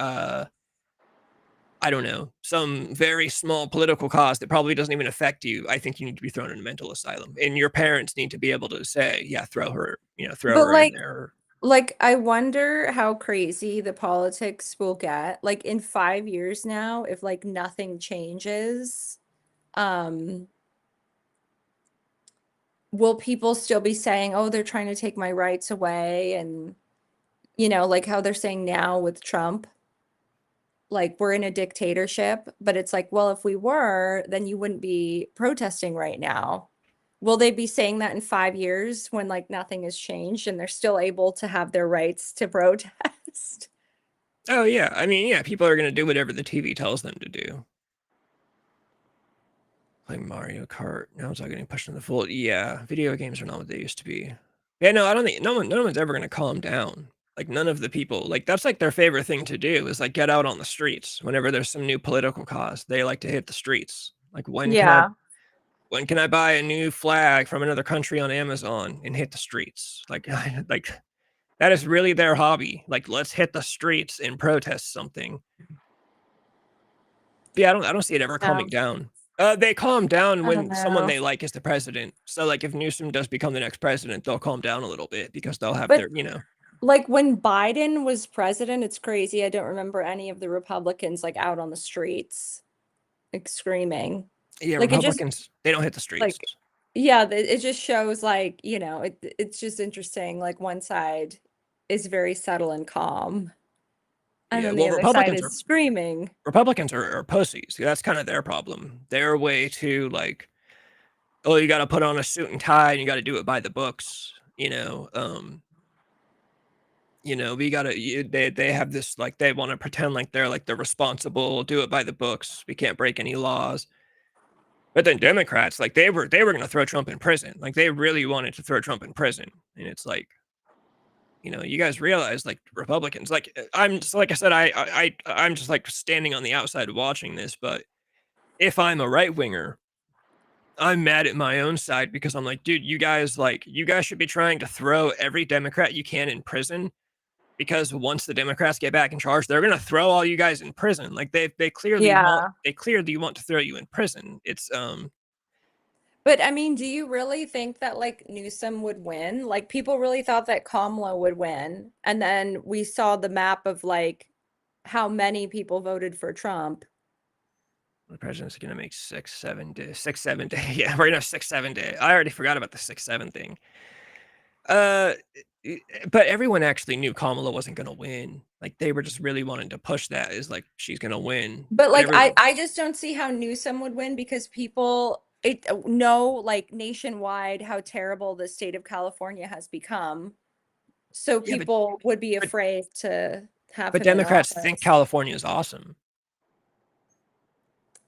I don't know, some very small political cause that probably doesn't even affect you, I think you need to be thrown in a mental asylum. And your parents need to be able to say, yeah, throw her in there. Like, I wonder how crazy the politics will get. Like in 5 years now, if like nothing changes, will people still be saying, oh, they're trying to take my rights away? And, you know, like how they're saying now with Trump, like we're in a dictatorship, but it's like, well, if we were, then you wouldn't be protesting right now. Will they be saying that in 5 years when like nothing has changed and they're still able to have their rights to protest? Oh yeah, I mean, yeah, people are gonna do whatever the TV tells them to do. Playing Mario Kart, now it's all getting pushed in the full. Yeah, video games are not what they used to be. Yeah, no, I don't think no one's ever gonna calm down. Like none of the people, like that's like their favorite thing to do is like get out on the streets whenever there's some new political cause. They like to hit the streets. Like when can I buy a new flag from another country on Amazon and hit the streets? Like like that is really their hobby. Like let's hit the streets and protest something. But yeah, I don't see it ever calming down. They calm down when someone they like is the president. So like if Newsom does become the next president, they'll calm down a little bit because they'll have their, you know. Like when Biden was president, it's crazy. I don't remember any of the Republicans like out on the streets, like screaming. Yeah, Like it just Republicans, they don't hit the streets. like yeah, it just shows like, it's just interesting. Like one side is very subtle and calm, and Yeah, then the well, other side is screaming. Republicans are pussies. That's kind of their problem. They're way too like, oh, you got to put on a suit and tie and you got to do it by the books. We got to. They have this like they want to pretend like they're responsible, do it by the books. We can't break any laws. But then Democrats, like they were going to throw Trump in prison. Like they really wanted to throw Trump in prison, and it's like, you guys realize like Republicans, like I'm just like I said, I'm just like standing on the outside watching this, but if I'm a right winger, I'm mad at my own side because I'm like, dude, you guys should be trying to throw every Democrat you can in prison because once the Democrats get back in charge, they're gonna throw all you guys in prison. Like they clearly Yeah. want to throw you in prison. It's But I mean, do you really think that like Newsom would win? Like people really thought that Kamala would win. And then we saw the map of like how many people voted for Trump. the president's gonna make 6-7 day. Yeah, we're gonna have 6-7 day. I already forgot about the 6-7 thing. Uh, but everyone actually knew Kamala wasn't gonna win. Like they were just really wanting to push that is like she's gonna win. But like Everyone, I just don't see how Newsom would win because people know like nationwide how terrible the state of California has become. So yeah, people would be but afraid to have but him in Democrats think office. California is awesome.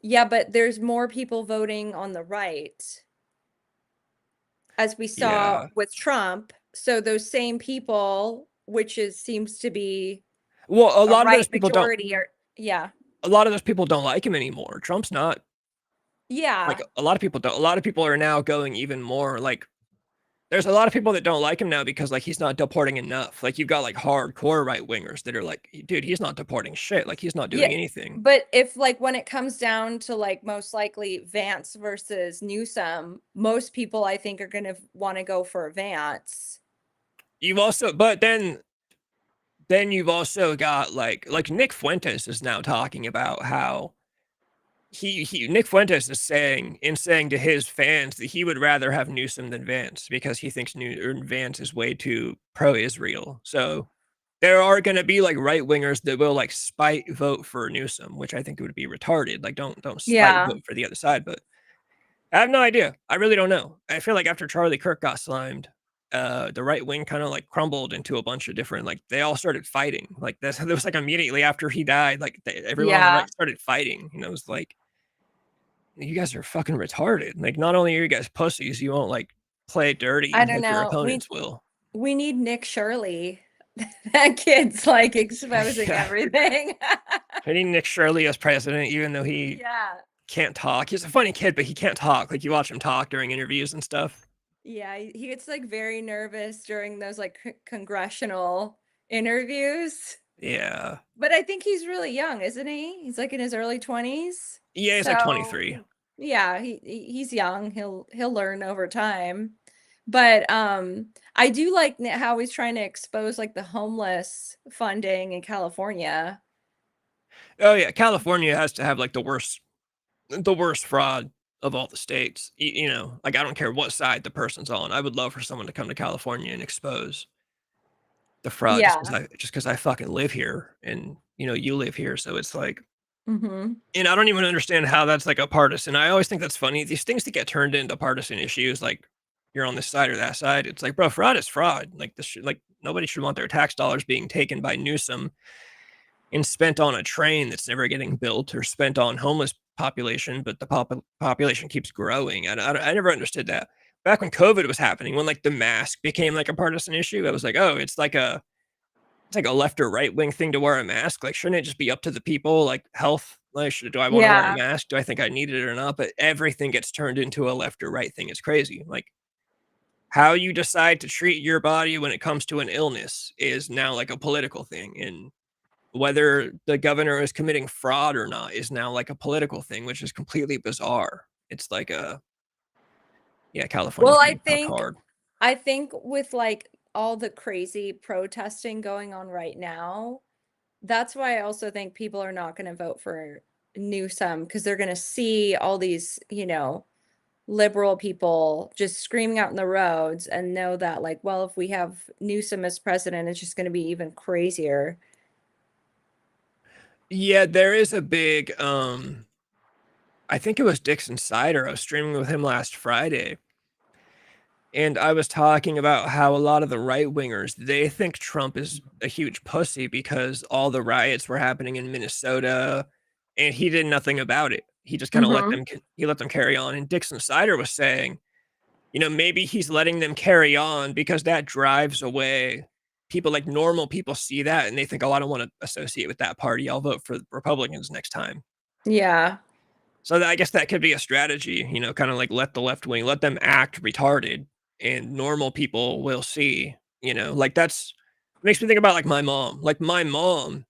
Yeah, but there's more people voting on the right, as we saw Yeah. with Trump. So those same people, which seems to be Well, a right majority, are yeah. a lot of those people don't like him anymore. Trump's not like Yeah. a lot of people don't. A lot of people are now going even more like there's a lot of people that don't like him now because like he's not deporting enough. Like you've got like hardcore right wingers that are like, dude, he's not deporting shit. Like he's not Yeah. doing anything. But if like when it comes down to like most likely Vance versus Newsom, most people I think are going to want to go for Vance. You've also, but then you've also got like Nick Fuentes is now talking about how Nick Fuentes is saying to his fans that he would rather have Newsom than Vance because he thinks Vance is way too pro-Israel. So there are going to be like right wingers that will like spite vote for Newsom, which I think would be retarded. Like don't spite Yeah. vote for the other side. But I have no idea. I really don't know. I feel like after Charlie Kirk got slimed, the right wing kind of like crumbled into a bunch of different like they all started fighting. Like this, it was like immediately after he died, like everyone on the Yeah. right started fighting. It was like you guys are fucking retarded. Like not only are you guys pussies, you won't like play dirty I don't like your know. opponents will. We need Nick Shirley. That kid's like exposing Yeah. everything. I need Nick Shirley as president, even though he Yeah. can't talk. He's a funny kid, but he can't talk. Like you watch him talk during interviews and stuff. Yeah, he gets like very nervous during those like congressional interviews. Yeah. But I think he's really young, isn't he? He's like in his early 20s. Yeah, he's like So 23. yeah, he's young. He'll learn over time. But I do like how he's trying to expose like the homeless funding in California. Oh yeah, California has to have like the worst fraud of all the states. Like I don't care what side the person's on. I would love for someone to come to California and expose the fraud Yeah. just because I fucking live here and you live here, so it's like Mm-hmm. and I don't even understand how that's like a partisan. I always think that's funny. These things that get turned into partisan issues, like you're on this side or that side. It's like, bro, fraud is fraud. Like like nobody should want their tax dollars being taken by Newsom and spent on a train that's never getting built or spent on homeless population, but the population keeps growing. I never understood that. Back when COVID was happening, when like the mask became like a partisan issue, I was like, oh, it's like a left or right wing thing to wear a mask. Like, shouldn't it just be up to the people? Like health, like, do I want to wear a Yeah. mask? Do I think I need it or not? But everything gets turned into a left or right thing. It's crazy. Like how you decide to treat your body when it comes to an illness is now like a political thing. And whether the governor is committing fraud or not is now like a political thing, which is completely bizarre. It's like California's Well, getting fucked hard. I think with like all the crazy protesting going on right now, that's why I also think people are not going to vote for Newsom, because they're going to see all these, liberal people just screaming out in the roads and know that, like, well, if we have Newsom as president, it's just going to be even crazier. Yeah, there is a big, I think it was Dixon Cider. I was streaming with him last Friday. And I was talking about how a lot of the right wingers, they think Trump is a huge pussy because all the riots were happening in Minnesota and he did nothing about it. He just kind of let them carry on. And Dixon Cider was saying, maybe he's letting them carry on because that drives away people. Like normal people see that and they think, oh, I don't want to associate with that party. I'll vote for Republicans next time. Yeah. So I guess that could be a strategy, kind of like let the left wing, let them act retarded and normal people will see, like that's makes me think about like my mom. Like my mom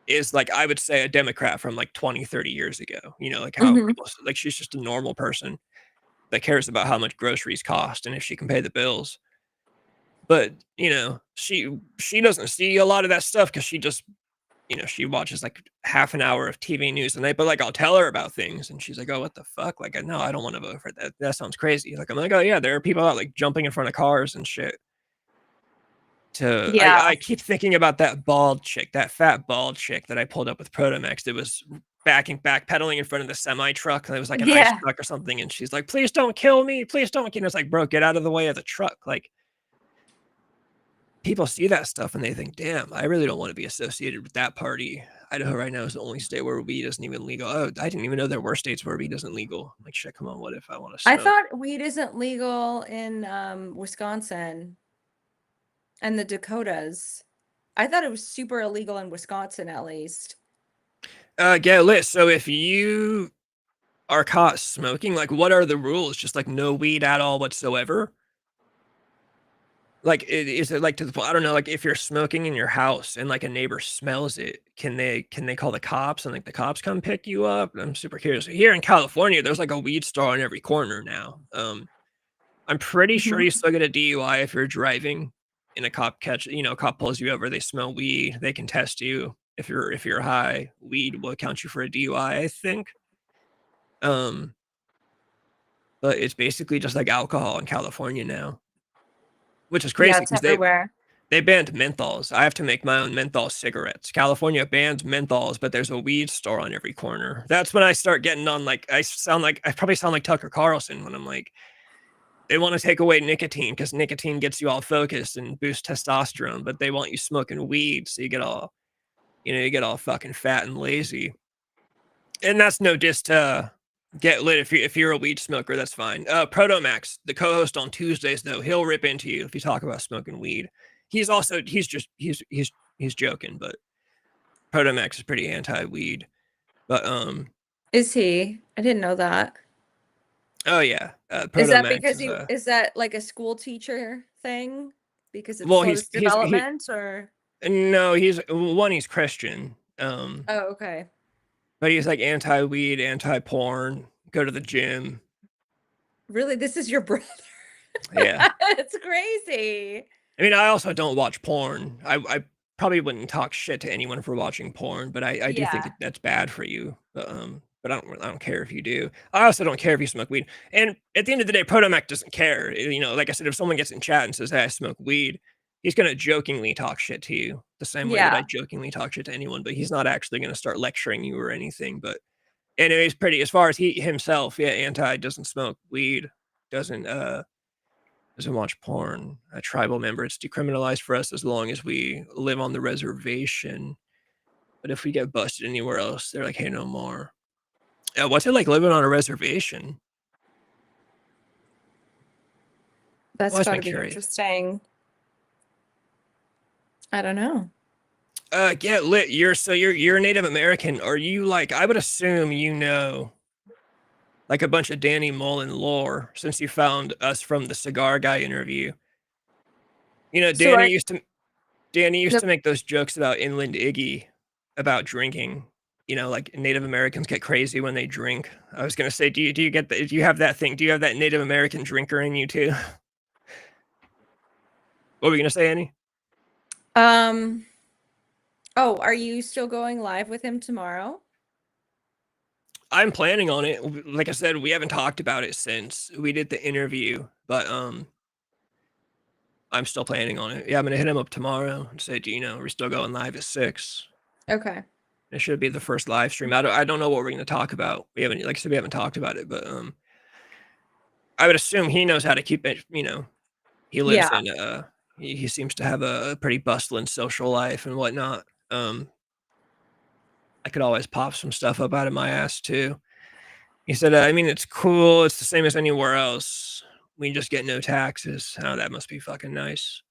is like, I would say a Democrat from like 20, 30 years ago, like how Mhm. people, like she's just a normal person that cares about how much groceries cost and if she can pay the bills. But, she doesn't see a lot of that stuff because she just, she watches like half an hour of TV news a night, but like I'll tell her about things and she's like, oh, what the fuck? Like, no, I don't want to vote for that. That sounds crazy. Like, I'm like, oh yeah, there are people out like jumping in front of cars and shit. Yeah. I keep thinking about that bald chick, that fat bald chick that I pulled up with Protomax that was backpedaling in front of the semi truck. And it was like an ice Yeah. truck or something. And she's like, please don't kill me. Please don't. It's like, bro, get out of the way of the truck. Like, people see that stuff and they think, damn, I really don't want to be associated with that party. Idaho right now is the only state where weed isn't even legal. Oh, I didn't even know there were states where weed isn't legal. Like, shit, come on, what if I want to I smoke? thought weed isn't legal in Wisconsin and the Dakotas. I thought it was super illegal in Wisconsin, at least. Get lit. So if you are caught smoking, like, what are the rules? Just like no weed at all whatsoever? Like, is it like to the point? I don't know. Like, if you're smoking in your house and like a neighbor smells it, can they call the cops and like the cops come pick you up? I'm super curious. Here in California, there's like a weed store on every corner now. I'm pretty sure you still get a DUI if you're driving and a cop a cop pulls you over, they smell weed, they can test you. If you're high, weed will count you for a DUI, I think. But it's basically just like alcohol in California now, which is Yeah, crazy it's because everywhere. they banned menthols. I have to make my own menthol cigarettes. California bans menthols, but there's a weed store on every corner. That's when I start getting on like I probably sound like Tucker Carlson when I'm like, they want to take away nicotine because nicotine gets you all focused and boosts testosterone, but they want you smoking weed so you get all, fucking fat and lazy. And that's no diss to Get Lit. If you're a weed smoker, that's fine. Protomax, the co-host on Tuesdays, though, he'll rip into you if you talk about smoking weed. He's joking, but Protomax is pretty anti-weed. But Is he? I didn't know that. oh yeah, Is that Protomax because is a is that like a school teacher thing? Because it well, slows development, or? no, he's Christian. Oh, okay. But he's like anti-weed, anti-porn, go to the gym. Really? This is your brother? Yeah. It's crazy. I mean, I also don't watch porn. I probably wouldn't talk shit to anyone for watching porn, but I do think Yeah. that's bad for you. But I don't care if you do. I also don't care if you smoke weed. And at the end of the day, Protomac doesn't care. Like I said, if someone gets in chat and says, hey, I smoke weed, he's gonna jokingly talk shit to you the same way that I Yeah. jokingly talk shit to anyone, but he's not actually gonna start lecturing you or anything. But anyways, pretty as far as he himself, yeah, doesn't smoke weed, doesn't watch porn. A tribal member, it's decriminalized for us as long as we live on the reservation. But if we get busted anywhere else, they're like, hey, no more. What's it like living on a reservation? That's Always got been to be curious. interesting. I don't know. Get lit. You're Native American. Are you like? I would assume like a bunch of Danny Mullen lore since you found us from the Cigar Guy interview. So Danny used the, to make those jokes about Inland Iggy about drinking. Like Native Americans get crazy when they drink. I was gonna say, do you get that? Do you have that thing? Do you have that Native American drinker in you too? What were you gonna say, Annie? Um, oh, are you still going live with him tomorrow? I'm planning on it. Like I said, we haven't talked about it since we did the interview, but I'm still planning on it. Yeah, I'm gonna hit him up tomorrow and say, we're still going live at 6. Okay. It should be the first live stream. I don't know what we're gonna talk about. We haven't, like I said, we haven't talked about it, but I would assume he knows how to keep it. He lives Yeah. in he seems to have a pretty bustling social life and whatnot. I could always pop some stuff up out of my ass too. He said, I mean, it's cool. It's the same as anywhere else. We just get no taxes. Oh, that must be fucking nice.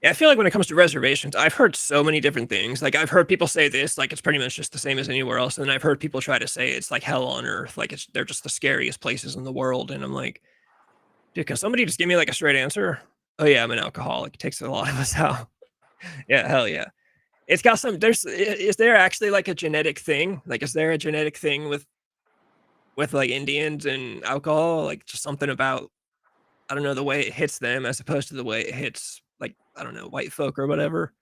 Yeah, I feel like when it comes to reservations, I've heard so many different things. Like, I've heard people say this, like it's pretty much just the same as anywhere else. And then I've heard people try to say it's like hell on earth. Like they're just the scariest places in the world. And I'm like, dude, can somebody just give me like a straight answer? Oh yeah, I'm an alcoholic. It takes a lot of us out. Yeah, hell yeah. It's got some. Is there actually like a genetic thing? Like, is there a genetic thing with like Indians and alcohol? Like, just something about, I don't know, the way it hits them as opposed to the way it hits, like, I don't know, white folk or whatever.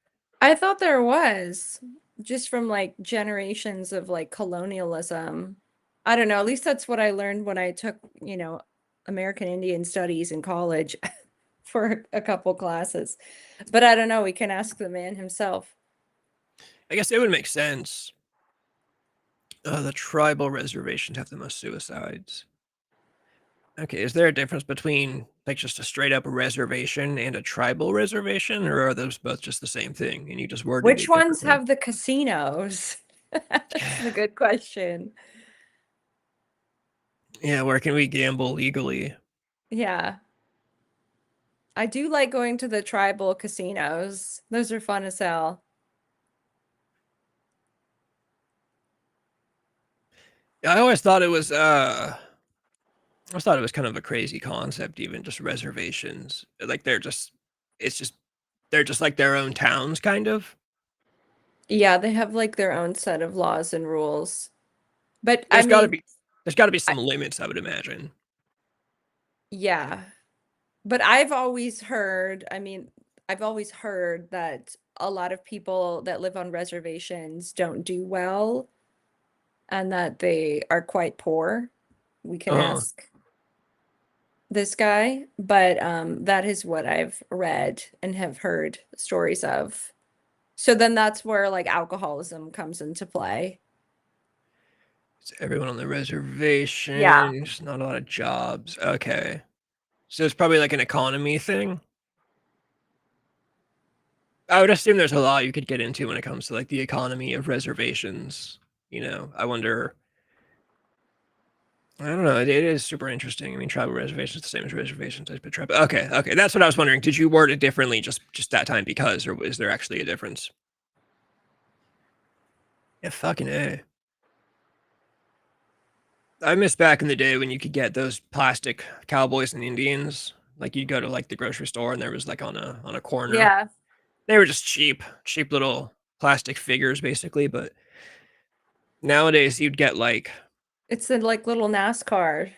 I thought there was just from like generations of like colonialism. I don't know, at least that's what I learned when I took, American Indian Studies in college for a couple classes. But I don't know, we can ask the man himself. I guess it would make sense. The tribal reservations have the most suicides. Okay, is there a difference between like just a straight up reservation and a tribal reservation, or are those both just the same thing and you just worded Which it ones differently? have the casinos? That's the good question. Yeah, where can we gamble legally? Yeah. I do like going to the tribal casinos. Those are fun as hell. I always thought it was I thought it was kind of a crazy concept, even just reservations. Like it's just they're just like their own towns, kind of. Yeah, they have like their own set of laws and rules. But I There's got to mean, be there's got to be I, some limits, I would imagine. yeah. But I've always heard that a lot of people that live on reservations don't do well and that they are quite poor. We can Uh, ask this guy, but that is what I've read and have heard stories of. So then that's where like alcoholism comes into play. it's everyone on the Yeah. reservation. There's not a lot of jobs. Okay, so it's probably like an economy thing. I would assume there's a lot you could get into when it comes to like the economy of reservations. I wonder. I don't know. It is super interesting. I mean, tribal reservations the same as reservations. But tribal. Okay, okay, that's what I was wondering. Did you word it differently just that time because, or is there actually a difference? Yeah, fucking a. I miss back in the day when you could get those plastic cowboys and Indians. Like you'd go to like the grocery store and there was like on a corner. Yeah. They were just cheap little plastic figures basically. But nowadays you'd get like It's the like little NASCAR,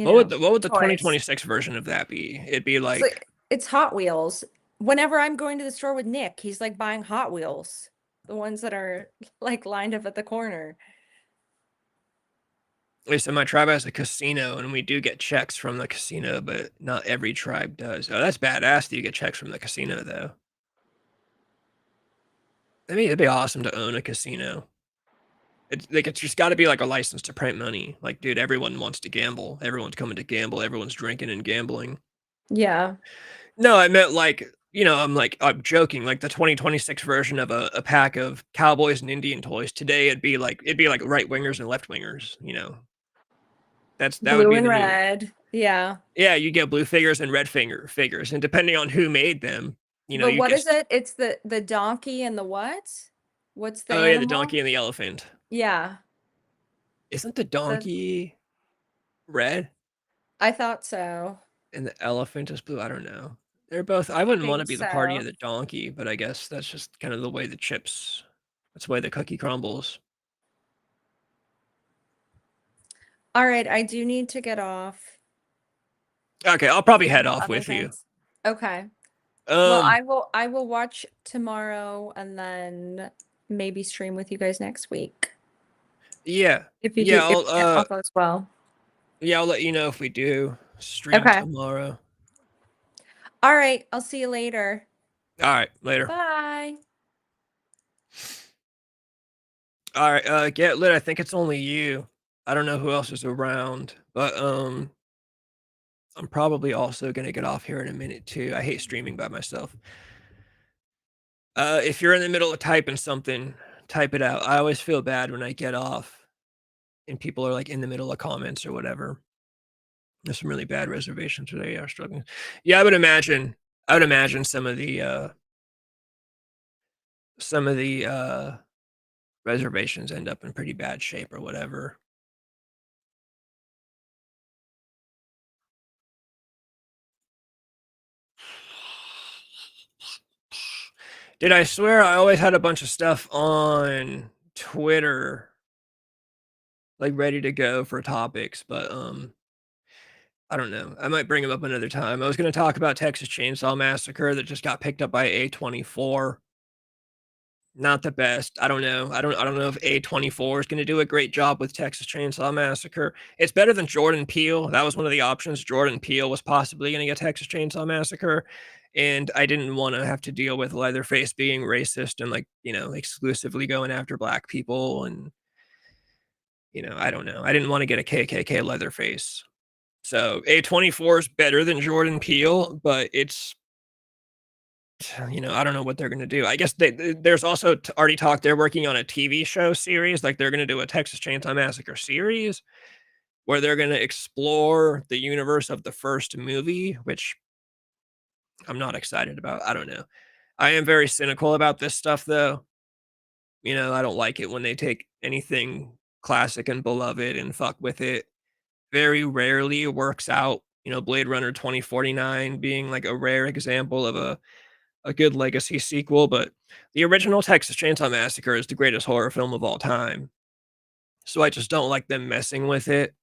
what would the toys. 2026 version of that be? It'd be It's like like it's Hot Wheels. Whenever I'm going to the store with Nick, he's like buying Hot Wheels, the ones that are like lined up at the corner. at least in my tribe has a casino and we do get checks from the casino, but not every tribe does. Oh, that's badass that you get checks from the casino though. I mean, it'd be awesome to own a casino. It's just got to be like a license to print money. Like, dude, everyone wants to gamble. Everyone's coming to gamble. Everyone's drinking and gambling. Yeah. No, I meant like, I'm joking. Like the 2026 version of a pack of Cowboys and Indian toys today, it'd be like right wingers and left wingers. That would Blue be and the new. red. Yeah. Yeah, you get blue figures and red finger figures, and depending on who made them, But you what get. is it? It's the donkey and the what? What's the Oh yeah, the animal? donkey and the elephant. Yeah. Isn't the The donkey red? I thought so. And the elephant is blue. I don't know. They're both. I I wouldn't want to think be the party of so. the donkey, but I guess that's just kind of the way the chips. That's the way the cookie crumbles. All right, I do need to get off. Okay, I'll probably head do off other with you. things. Okay. Well, Um, I will watch tomorrow and then maybe stream with you guys next week. yeah, If you yeah, do, if all goes well. I'll let you know if we do stream Okay. tomorrow. All right. I'll see you later. All right, later. Bye. All right, get lit. I think it's only you. I don't know who else is around, but I'm probably also gonna get off here in a minute too. I hate streaming by myself. If you're in the middle of typing something, type it out. I always feel bad when I get off and people are like in the middle of comments or whatever. There's some really bad reservations today. Are struggling. Yeah, I would imagine. I would imagine some of the reservations end up in pretty bad shape or whatever. Did I swear I always had a bunch of stuff on Twitter, like ready to go for topics, but I don't know. I might bring them up another time. I was going to talk about Texas Chainsaw Massacre that just got picked up by A24. Not the best. I don't know. I don't know if A24 is going to do a great job with Texas Chainsaw Massacre. It's better than Jordan Peele. That was one of the options. Jordan Peele was possibly going to get Texas Chainsaw Massacre, and I didn't want to have to deal with Leatherface being racist and like, exclusively going after black people and I don't know. I didn't want to get a KKK Leatherface. So A24 is better than Jordan Peele, but it's I don't know what they're gonna do. I guess there's also already talk they're working on a TV show series, like they're gonna do a Texas Chainsaw Massacre series where they're gonna explore the universe of the first movie, which I'm not excited about. I don't know. I am very cynical about this stuff though. I don't like it when they take anything classic and beloved and fuck with it. Very rarely works out. Blade Runner 2049 being like a rare example of a good legacy sequel, but the original Texas Chainsaw Massacre is the greatest horror film of all time. So I just don't like them messing with it.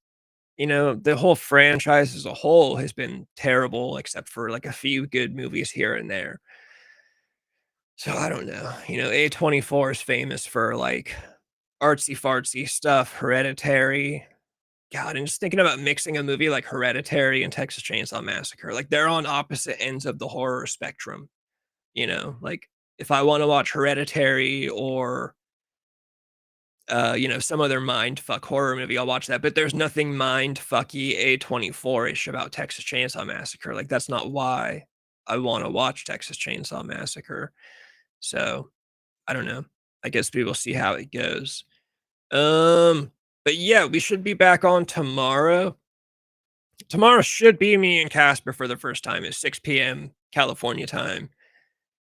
The whole franchise as a whole has been terrible, except for like a few good movies here and there. So I don't know. A24 is famous for like artsy fartsy stuff, Hereditary. God, and just thinking about mixing a movie like Hereditary and Texas Chainsaw Massacre, like they're on opposite ends of the horror spectrum. Like if I want to watch Hereditary or some other mind fuck horror movie, I'll watch that. But there's nothing mind fucky A24ish about Texas Chainsaw Massacre. Like that's not why I want to watch Texas Chainsaw Massacre. So I don't know. I guess we will see how it goes. But yeah, we should be back on tomorrow. Tomorrow should be me and Casper for the first time at 6 p.m. California time.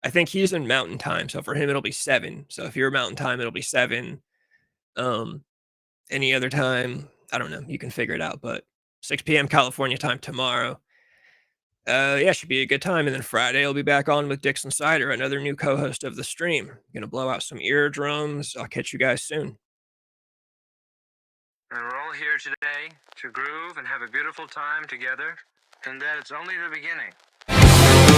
I think he's in Mountain Time, so for him it'll be 7. So if you're Mountain Time, it'll be 7. Um, any other time, I don't know. You can figure it out, but 6 p.m. California time tomorrow. Yeah, should be a good time. And then Friday I'll be back on with Dixon Cider, another new co-host of the stream. Gonna blow out some eardrums. I'll catch you guys soon. And we're all here today to groove and have a beautiful time together, and that it's only the beginning.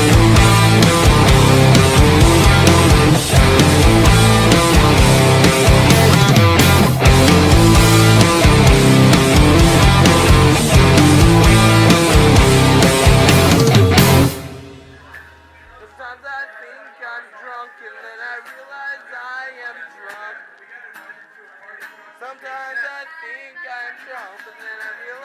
Sometimes I think I'm drunk, and then I realize I am drunk. Sometimes I think I'm drunk, and then I realize